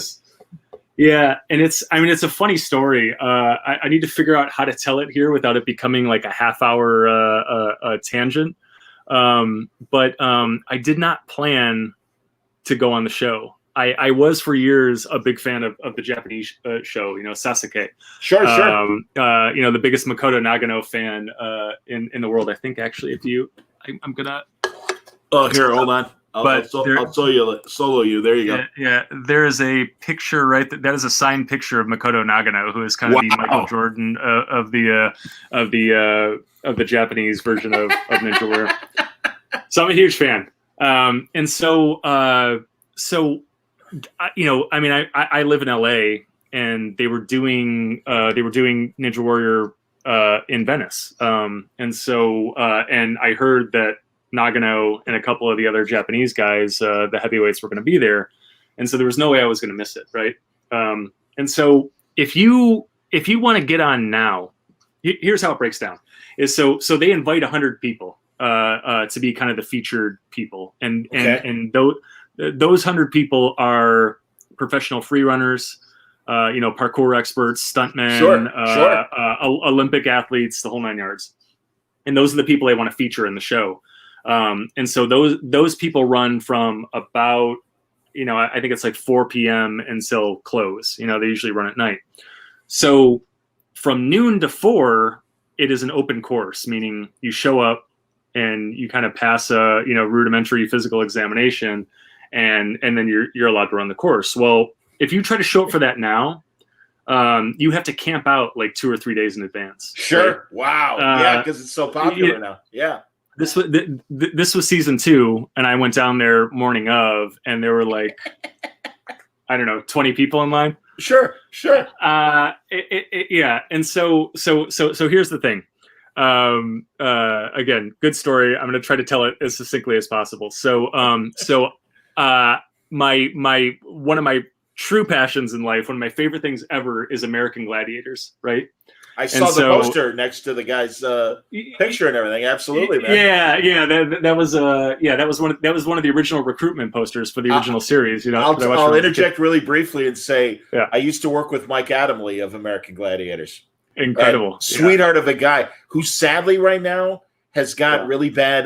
Yeah, and it's a funny story. I need to figure out how to tell it here without it becoming like a half-hour tangent. But I did not plan to go on the show. I was for years a big fan of the Japanese show, Sasuke. Sure. The biggest Makoto Nagano fan in the world. I think actually, I'm gonna. Oh, here, hold on. I'll solo you. There you go. Yeah. There is a picture, right? That is a signed picture of Makoto Nagano, who is kind of the Michael Jordan of the Japanese version of Ninja Warrior. So I'm a huge fan. I live in LA, and they were doing Ninja Warrior in Venice. And I heard that Nagano and a couple of the other Japanese guys, the heavyweights, were going to be there. And so there was no way I was going to miss it. Right. And so if you want to get on now, here's how it breaks down is so they invite 100 people to be kind of the featured people. And those 100 people are professional free runners, parkour experts, stuntmen, Olympic athletes, the whole 9 yards. And those are the people they want to feature in the show. And so those people run from about, I think it's like 4 p.m. until close. They usually run at night. So from noon to 4, it is an open course, meaning you show up and you kind of pass a, rudimentary physical examination, and then you're allowed to run the course. Well, if you try to show up for that now, you have to camp out like 2 or 3 days in advance. Sure. Right? Wow. Yeah, because it's so popular now. Yeah. This was season 2, and I went down there morning of, and there were like, I don't know, 20 people in line. Sure. Yeah. And so here's the thing. Again, good story. I'm going to try to tell it as succinctly as possible. So my one of my true passions in life, one of my favorite things ever, is American Gladiators. Right. I saw the poster next to the guy's picture and everything. Absolutely, man. Yeah. That was one of the original recruitment posters for the original series. I'll interject really briefly and say, I used to work with Mike Adamley of American Gladiators. Incredible, sweetheart of a guy who sadly right now has got really bad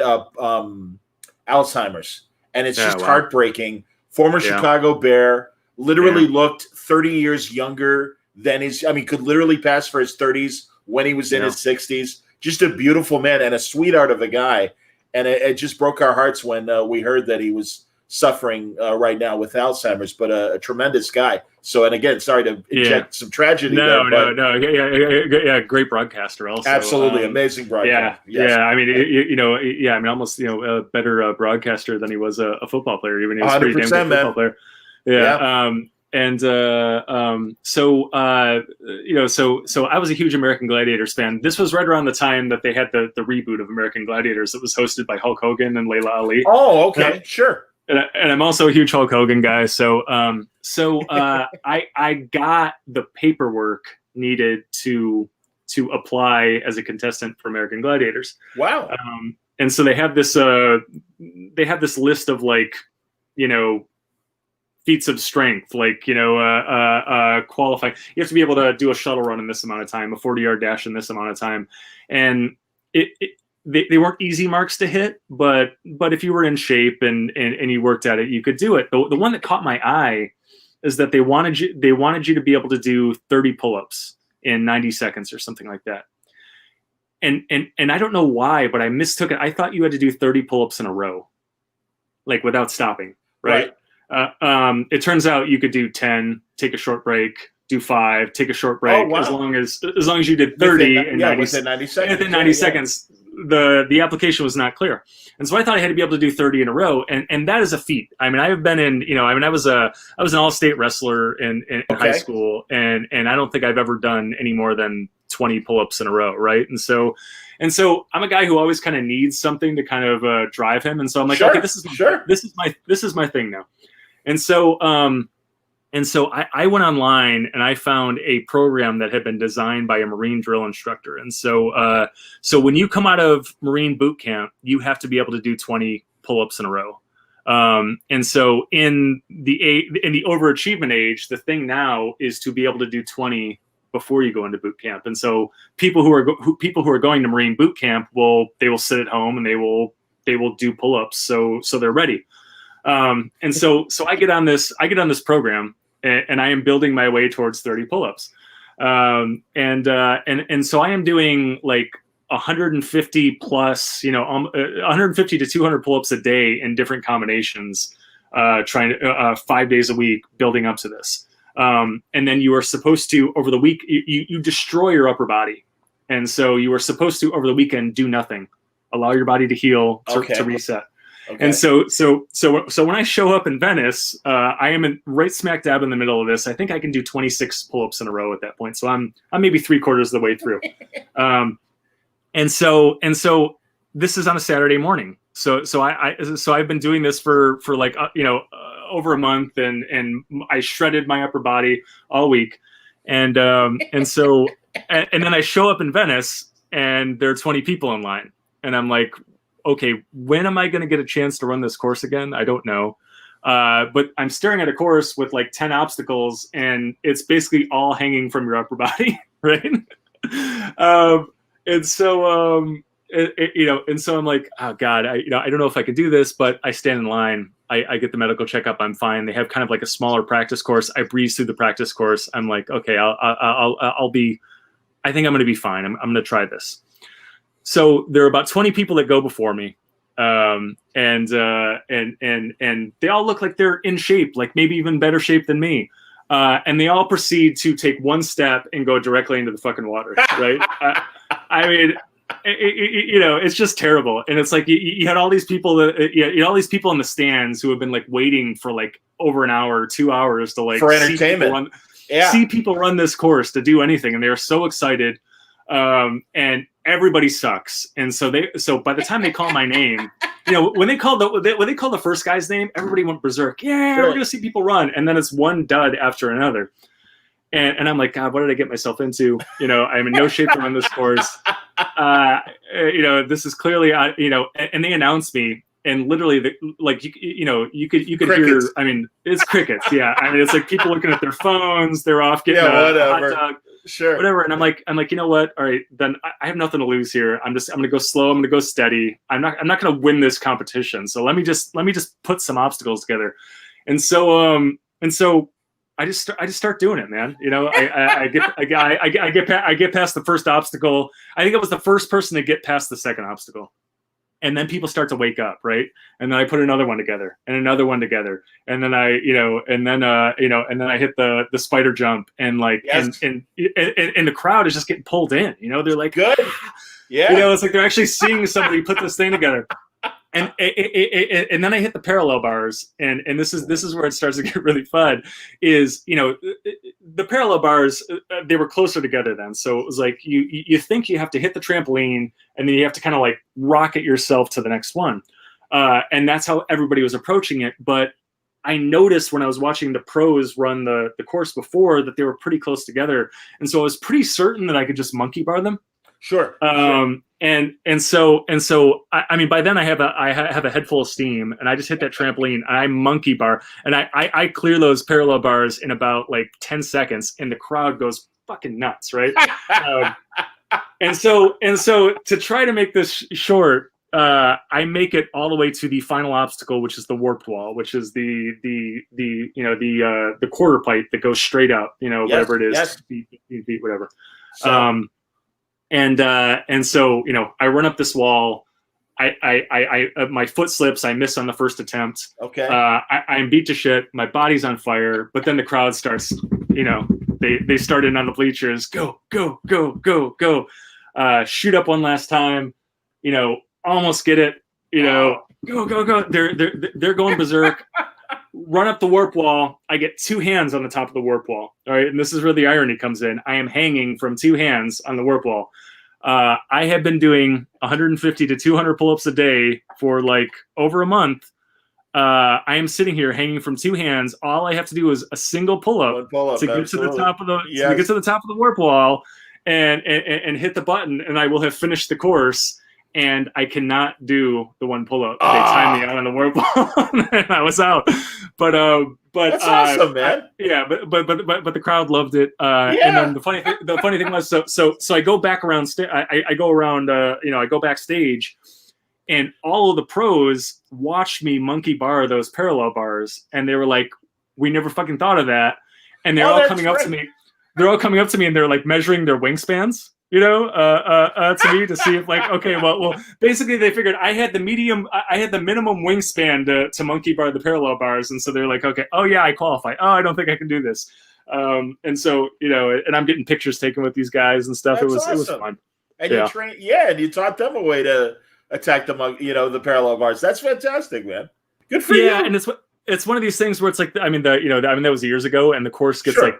Alzheimer's, and it's just heartbreaking. Former Chicago Bear, literally looked 30 years younger than could literally pass for his 30s when he was in his 60s. Just a beautiful man and a sweetheart of a guy. And it just broke our hearts when we heard that he was suffering right now with Alzheimer's, but a tremendous guy. So, and again, sorry to inject some tragedy. No. Yeah. Great broadcaster also. Absolutely. Amazing broadcaster. Almost, a better broadcaster than he was a football player, even he was a 100%, pretty damn good football player. Yeah. So I was a huge American Gladiators fan. This was right around the time that they had the reboot of American Gladiators that was hosted by Hulk Hogan and Layla Ali. Oh, okay. Sure. And I'm also a huge Hulk Hogan guy. So I got the paperwork needed to apply as a contestant for American Gladiators. Wow. And so they have this list of feats of strength, qualifying. You have to be able to do a shuttle run in this amount of time, a 40-yard dash in this amount of time. And they weren't easy marks to hit, but if you were in shape and you worked at it, you could do it. The one that caught my eye is that they wanted you to be able to do 30 pull-ups in 90 seconds or something like that. And I don't know why, but I mistook it. I thought you had to do 30 pull-ups in a row, like without stopping, right? It turns out you could do 10, take a short break, do 5, take a short break. As long as you did 30 within 90 seconds. Within 90 seconds, the application was not clear. And so I thought I had to be able to do 30 in a row. And that is a feat. I mean, I have been in, I was an all-state wrestler in high school, and I don't think I've ever done any more than 20 pull-ups in a row. Right. And so I'm a guy who always kind of needs something to kind of drive him. And so I'm like, okay, this is my thing now. And so I went online and I found a program that had been designed by a Marine drill instructor. And so when you come out of Marine boot camp, you have to be able to do 20 pull-ups in a row. And so in the overachievement age, the thing now is to be able to do 20 before you go into boot camp. And so people who are going to Marine boot camp will sit at home and they will do pull-ups. So they're ready. And so I get on this program and I am building my way towards 30 pull-ups. And so I am doing like 150 plus, 150 to 200 pull-ups a day in different combinations, trying to 5 days a week, building up to this. And then you are supposed to, over the week, you destroy your upper body. And so you are supposed to, over the weekend, do nothing, allow your body to heal, to reset. Okay. And so when I show up in Venice, I am right smack dab in the middle of this. I think I can do 26 pull-ups in a row at that point. So I'm maybe 3/4 of the way through. And so this is on a Saturday morning. So I've been doing this for like over a month, and I shredded my upper body all week, and so and then I show up in Venice, and there are 20 people in line, and I'm like, okay, when am I going to get a chance to run this course again? I don't know. But I'm staring at a course with like 10 obstacles, and it's basically all hanging from your upper body, right? And so, and so I'm like, oh God, I don't know if I can do this, but I stand in line. I get the medical checkup. I'm fine. They have kind of like a smaller practice course. I breeze through the practice course. I'm like, okay, I think I'm going to be fine. I'm going to try this. So there are about 20 people that go before me. And they all look like they're in shape, like maybe even better shape than me. And they all proceed to take one step and go directly into the fucking water. Right. I mean, it's just terrible. And it's like, you had all these people all these people in the stands who have been like waiting for like over an hour or 2 hours to like for entertainment. See people run this course to do anything. And they're so excited. And everybody sucks. And so by the time they call my name, when they call the first guy's name, everybody went berserk. Yeah, we're gonna see people run, and then it's one dud after another. And I'm like, God, what did I get myself into? I'm in no shape to run this course. This is clearly, and they announced me, and literally, you could hear. I mean, it's crickets. Yeah, I mean, it's like people looking at their phones. They're off getting a hot dog. Sure. Whatever. And I'm like, you know what? All right, then I have nothing to lose here. I'm going to go slow. I'm going to go steady. I'm not going to win this competition. So let me just put some obstacles together. And so I just start doing it, man. I get past the first obstacle. I think I was the first person to get past the second obstacle. And then people start to wake up, right? And then I put another one together, and another one together, and then I hit the spider jump, and like, yes. and the crowd is just getting pulled in. They're like, good, yeah. It's like they're actually seeing somebody put this thing together. And then I hit the parallel bars, and this is where it starts to get really fun. Is the parallel bars, they were closer together then, so it was like you think you have to hit the trampoline, and then you have to kind of like rocket yourself to the next one, and that's how everybody was approaching it. But I noticed when I was watching the pros run the course before that they were pretty close together, and so I was pretty certain that I could just monkey bar them. Sure. And so I mean, by then I have a head full of steam, and I just hit that trampoline, and I monkey bar, and I clear those parallel bars in about like 10 seconds, and the crowd goes fucking nuts, right? And so to try to make this short, I make it all the way to the final obstacle, which is the warped wall, which is the quarter pipe that goes straight up, whatever it is, yes. feet, whatever. So. And so, I run up this wall, I my foot slips, I miss on the first attempt. Okay. I'm beat to shit. My body's on fire, but then the crowd starts, they started on the bleachers, go, go, go, go, go, shoot up one last time, almost get it, go, go, go. They're going berserk. Run up the warp wall. I get two hands on the top of the warp wall. All right. And this is where the irony comes in. I am hanging from two hands on the warp wall. I have been doing 150 to 200 pull-ups a day for like over a month. I am sitting here hanging from two hands. All I have to do is a single pull-up to get to the top of the warp wall and hit the button, and I will have finished the course. And I cannot do the one pull-up. They timed me out on the warp wall, and I was out. But that's awesome, man. But the crowd loved it. And then the funny thing was, so I go back around. I go around. I go backstage, and all of the pros watched me monkey bar those parallel bars, and they were like, "We never fucking thought of that." And they're all coming up to me. They're all coming up to me, and they're like measuring their wingspans. To me to see if like, okay, well, basically they figured I had the minimum wingspan to monkey bar the parallel bars. And so they're like, okay, oh yeah, I qualify. Oh, I don't think I can do this. And so, and I'm getting pictures taken with these guys and stuff. It was fun. And and you taught them a way to attack the parallel bars. That's fantastic, man. Good for you. Yeah. And it's one of these things where it's like, that was years ago, and the course gets like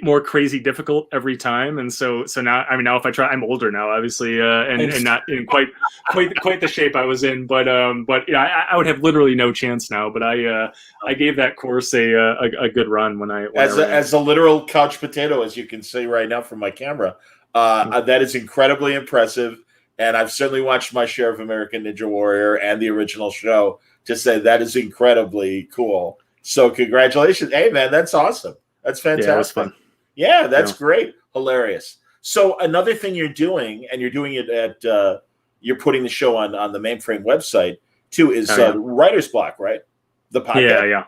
more crazy difficult every time. And so now, I mean, now if I try, I'm older now, obviously, and not in quite the shape I was in, but I would have literally no chance now. But I gave that course a good run when I as a literal couch potato, as you can see right now from my camera. That is incredibly impressive. And I've certainly watched my share of American Ninja Warrior and the original show to say that is incredibly cool. So congratulations. Hey, man, that's awesome. That's fantastic. Yeah, that's fun. Yeah, that's great. Hilarious. So another thing you're doing, and you're doing it at, you're putting the show on the Mainframe website too, is Writer's Block, right? The podcast. Yeah.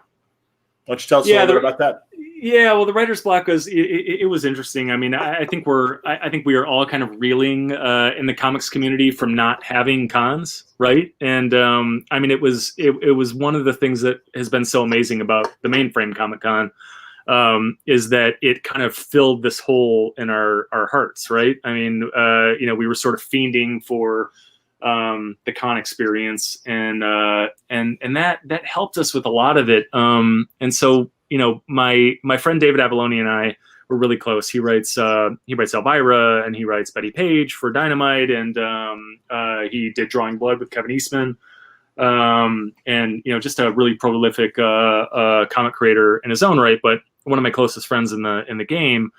Why don't you tell us a little bit about that? Yeah, well, the Writer's Block was it was interesting. I mean, I think we are all kind of reeling in the comics community from not having cons, right? And I mean, it was one of the things that has been so amazing about the Mainframe Comic Con. Is that it kind of filled this hole in our hearts, right? I mean, we were sort of fiending for the con experience, and that helped us with a lot of it. And so, my friend David Avalone and I were really close. He writes Elvira, and he writes Betty Page for Dynamite, and he did Drawing Blood with Kevin Eastman. And just a really prolific comic creator in his own right, but one of my closest friends in the game.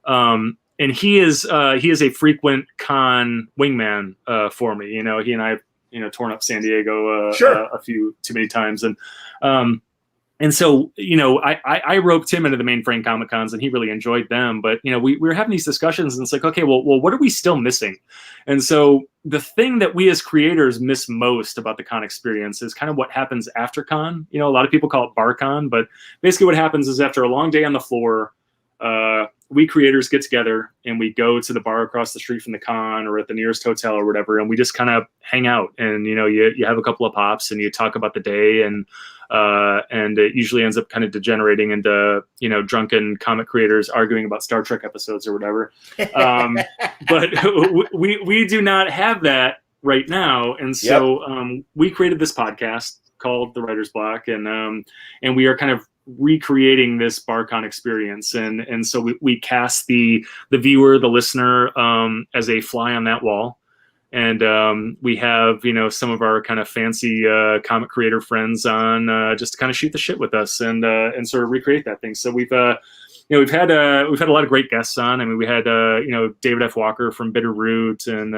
And he is a frequent con wingman for me. He and I have torn up San Diego a few too many times, and so I roped him into the Mainframe Comic Cons, and he really enjoyed them. But we were having these discussions, and it's like, okay, well, what are we still missing? And so the thing that we as creators miss most about the con experience is kind of what happens after con. A lot of people call it bar con, but basically what happens is after a long day on the floor, we creators get together and we go to the bar across the street from the con or at the nearest hotel or whatever, and we just kind of hang out, and you have a couple of pops and you talk about the day, and it usually ends up kind of degenerating into drunken comic creators arguing about Star Trek episodes or whatever. But we do not have that right now, and so we created this podcast called The Writer's Block, and we are kind of recreating this BarCon experience, and so we cast the viewer, the listener, as a fly on that wall, and we have some of our kind of fancy comic creator friends on just to kind of shoot the shit with us and sort of recreate that thing. So we've had a lot of great guests on. I mean, we had David F. Walker from Bitterroot, and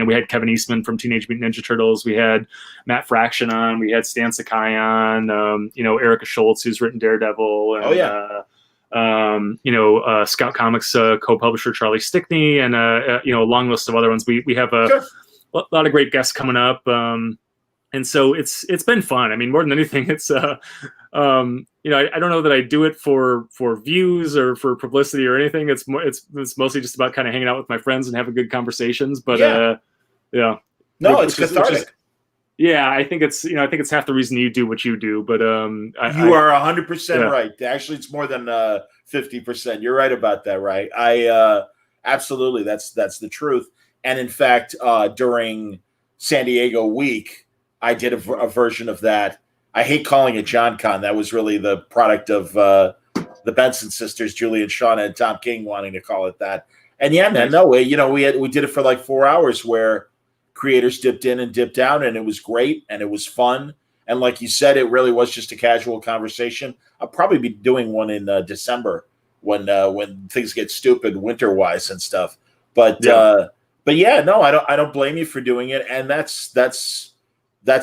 we had Kevin Eastman from Teenage Mutant Ninja Turtles. We had Matt Fraction on. We had Stan Sakai on. Erica Schultz, who's written Daredevil. And, Scout Comics co-publisher Charlie Stickney, and a long list of other ones. We have a lot of great guests coming up. And so it's been fun. I mean, more than anything, it's I don't know that I do it for views or for publicity or anything. It's mostly just about kind of hanging out with my friends and having good conversations. But it's cathartic. I think it's half the reason you do what you do. But you are 100% right. Actually, it's more than 50%. You're right about that. Right. Absolutely. That's the truth. And in fact, during San Diego week, I did a version of that. I hate calling it John Con. That was really the product of the Benson sisters, Julie and Shauna, and Tom King wanting to call it that. And we did it for like 4 hours where creators dipped in and dipped out, and it was great and it was fun. And like you said, it really was just a casual conversation. I'll probably be doing one in December when things get stupid winter wise and stuff. But I don't blame you for doing it, and that's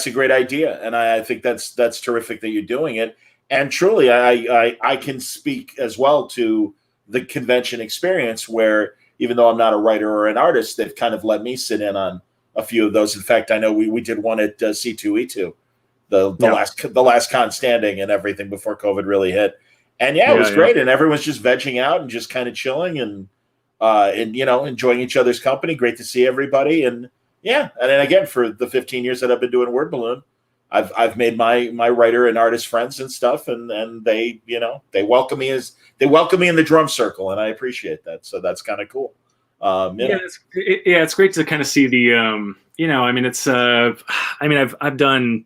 a great idea, and I think that's terrific that you're doing it. And truly, I can speak as well to the convention experience, where even though I'm not a writer or an artist, they've kind of let me sit in on a few of those. In fact, I know we did one at C2E2, the last con standing and everything before COVID really hit. And it was great, and everyone's just vegging out and just kind of chilling and enjoying each other's company. Great to see everybody. And and then again, for the 15 years that I've been doing Word Balloon, I've made my writer and artist friends and stuff, and they welcome me in the drum circle, and I appreciate that. So that's kind of cool. It's great to kind of see the I've done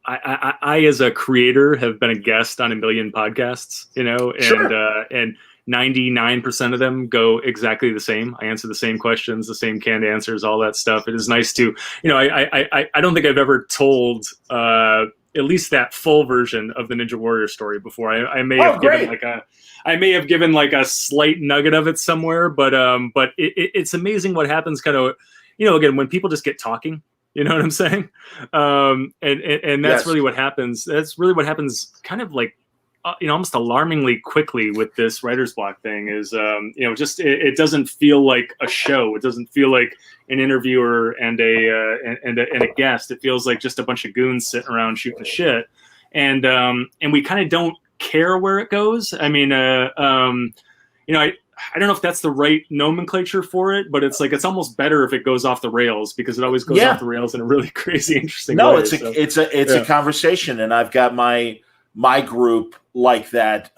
I as a creator have been a guest on a million podcasts, and 99% of them go exactly the same. I answer the same questions, the same canned answers, all that stuff. It is nice to, I don't think I've ever told at least that full version of the Ninja Warrior story before. I may have given like a slight nugget of it somewhere, but it's amazing what happens kind of, again, when people just get talking, you know what I'm saying? And that's really what happens. That's really what happens kind of like, almost alarmingly quickly with this writer's block thing is, just it doesn't feel like a show. It doesn't feel like an interviewer and a guest. It feels like just a bunch of goons sitting around shooting the shit. And we kind of don't care where it goes. I mean, I don't know if that's the right nomenclature for it, but it's like it's almost better if it goes off the rails because it always goes off the rails in a really crazy, interesting way. No, it's a conversation, and I've got my group like that.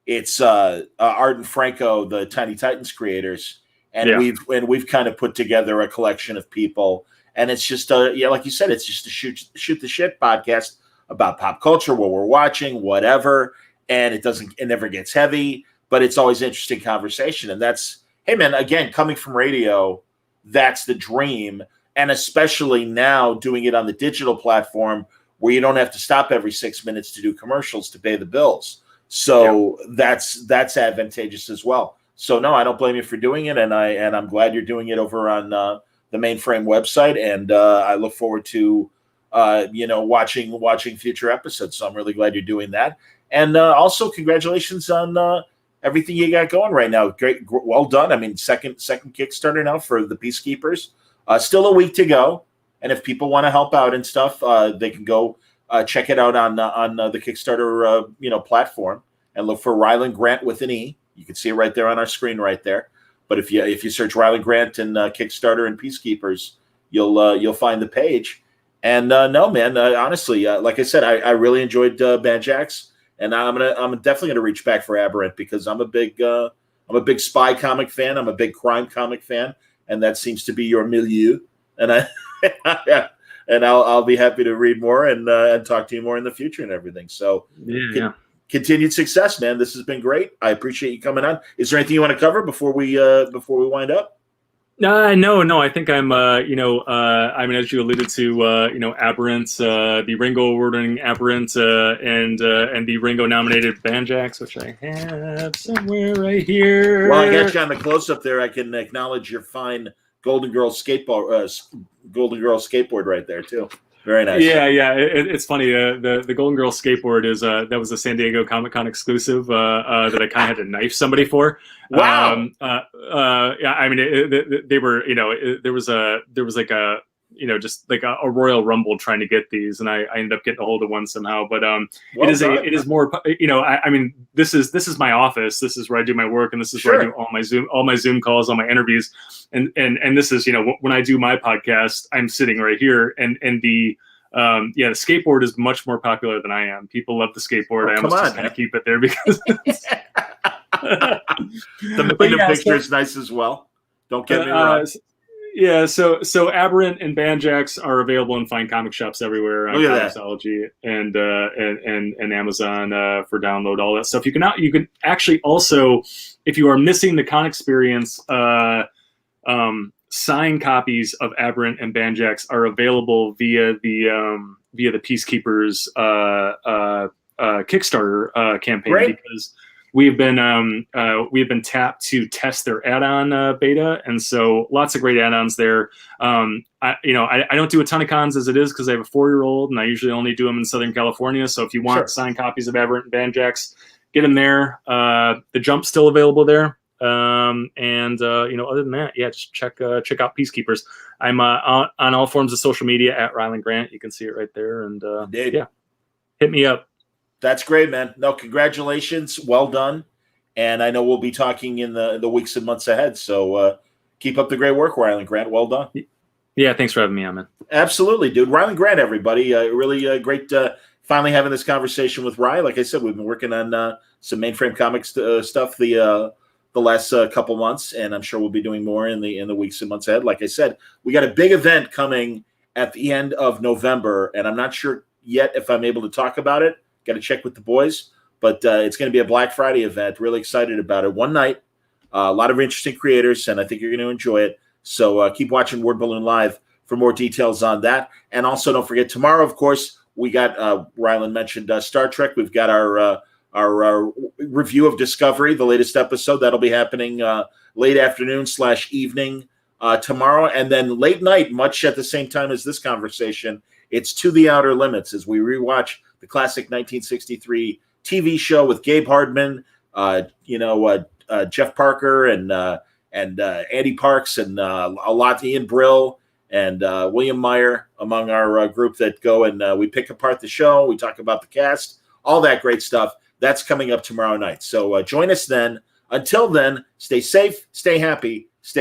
It's Art and Franco, the Tiny Titans creators, and we've kind of put together a collection of people, and it's just like you said, it's just a shoot the shit podcast about pop culture, what we're watching, whatever, and it never gets heavy, but it's always interesting conversation, and that's, hey man, again, coming from radio, that's the dream, and especially now doing it on the digital platform where you don't have to stop every 6 minutes to do commercials to pay the bills. So that's advantageous as well. So no, I don't blame you for doing it, and I'm glad you're doing it over on the Mainframe website, and I look forward to watching future episodes. So I'm really glad you're doing that, and also congratulations on everything you got going right now. Great, well done. I mean, second Kickstarter now for the Peacekeepers. Still a week to go. And if people want to help out and stuff, they can go check it out on the Kickstarter platform and look for Rylend Grant with an E. You can see it right there on our screen right there. But if you search Rylend Grant and Kickstarter and Peacekeepers, you'll find the page. And no, man, honestly, like I said, I really enjoyed Banjax, and I'm definitely gonna reach back for Aberrant because I'm a big spy comic fan. I'm a big crime comic fan, and that seems to be your milieu. And and I'll be happy to read more and talk to you more in the future and everything. So continued success, man. This has been great. I appreciate you coming on. Is there anything you want to cover before we wind up? No. I think I'm, I mean, as you alluded to, Aberrant, the Ringo Award-winning Aberrant, and the Ringo-nominated Banjax, which I have somewhere right here. Well, I got you on the close-up there. I can acknowledge your fine Golden Girl skateboard right there too. Very nice. Yeah. It's funny. The Golden Girl skateboard is that was a San Diego Comic-Con exclusive that I kind of had to knife somebody for. Wow. I mean, they were. There was like a. Just like a Royal Rumble trying to get these, and I ended up getting a hold of one somehow. But it is more. I mean, this is my office. This is where I do my work, and this is where I do all my Zoom calls, all my interviews, and this is when I do my podcast, I'm sitting right here, and the skateboard is much more popular than I am. People love the skateboard. I almost just kind of keep it there because the picture is nice as well. Don't get me wrong. Yeah, so Aberrant and Banjax are available in fine comic shops everywhere on Comixology and Amazon for download, all that stuff. You can actually also, if you are missing the con experience, signed copies of Aberrant and Banjax are available via the Peacekeepers Kickstarter campaign. Great. Because we've been tapped to test their add-on beta, and so lots of great add-ons there. I don't do a ton of cons as it is because I have a 4-year-old, and I usually only do them in Southern California. So if you want signed copies of Aberrant and Banjax, get them there. The Jump's still available there. Other than that, just check out Peacekeepers. I'm on all forms of social media at Rylend Grant. You can see it right there, and hit me up. That's great, man. No, congratulations. Well done. And I know we'll be talking in the weeks and months ahead. So keep up the great work, Rylend Grant. Well done. Yeah, thanks for having me on, man. Absolutely, dude. Rylend Grant, everybody. Really great finally having this conversation with Ry. Like I said, we've been working on some Mainframe Comics stuff the last couple months, and I'm sure we'll be doing more in the weeks and months ahead. Like I said, we got a big event coming at the end of November, and I'm not sure yet if I'm able to talk about it. Got to check with the boys, but it's going to be a Black Friday event. Really excited about it. One night, a lot of interesting creators, and I think you're going to enjoy it. So keep watching Word Balloon Live for more details on that. And also, don't forget, tomorrow, of course, we got, Rylend mentioned Star Trek. We've got our review of Discovery, the latest episode. That'll be happening late afternoon / evening tomorrow. And then late night, much at the same time as this conversation, it's To the Outer Limits as we rewatch the classic 1963 TV show with Gabe Hardman, Jeff Parker, and Andy Parks, and a lot, Ian Brill, and William Meyer among our group that go and we pick apart the show. We talk about the cast, all that great stuff. That's coming up tomorrow night. So join us then. Until then, stay safe, stay happy, stay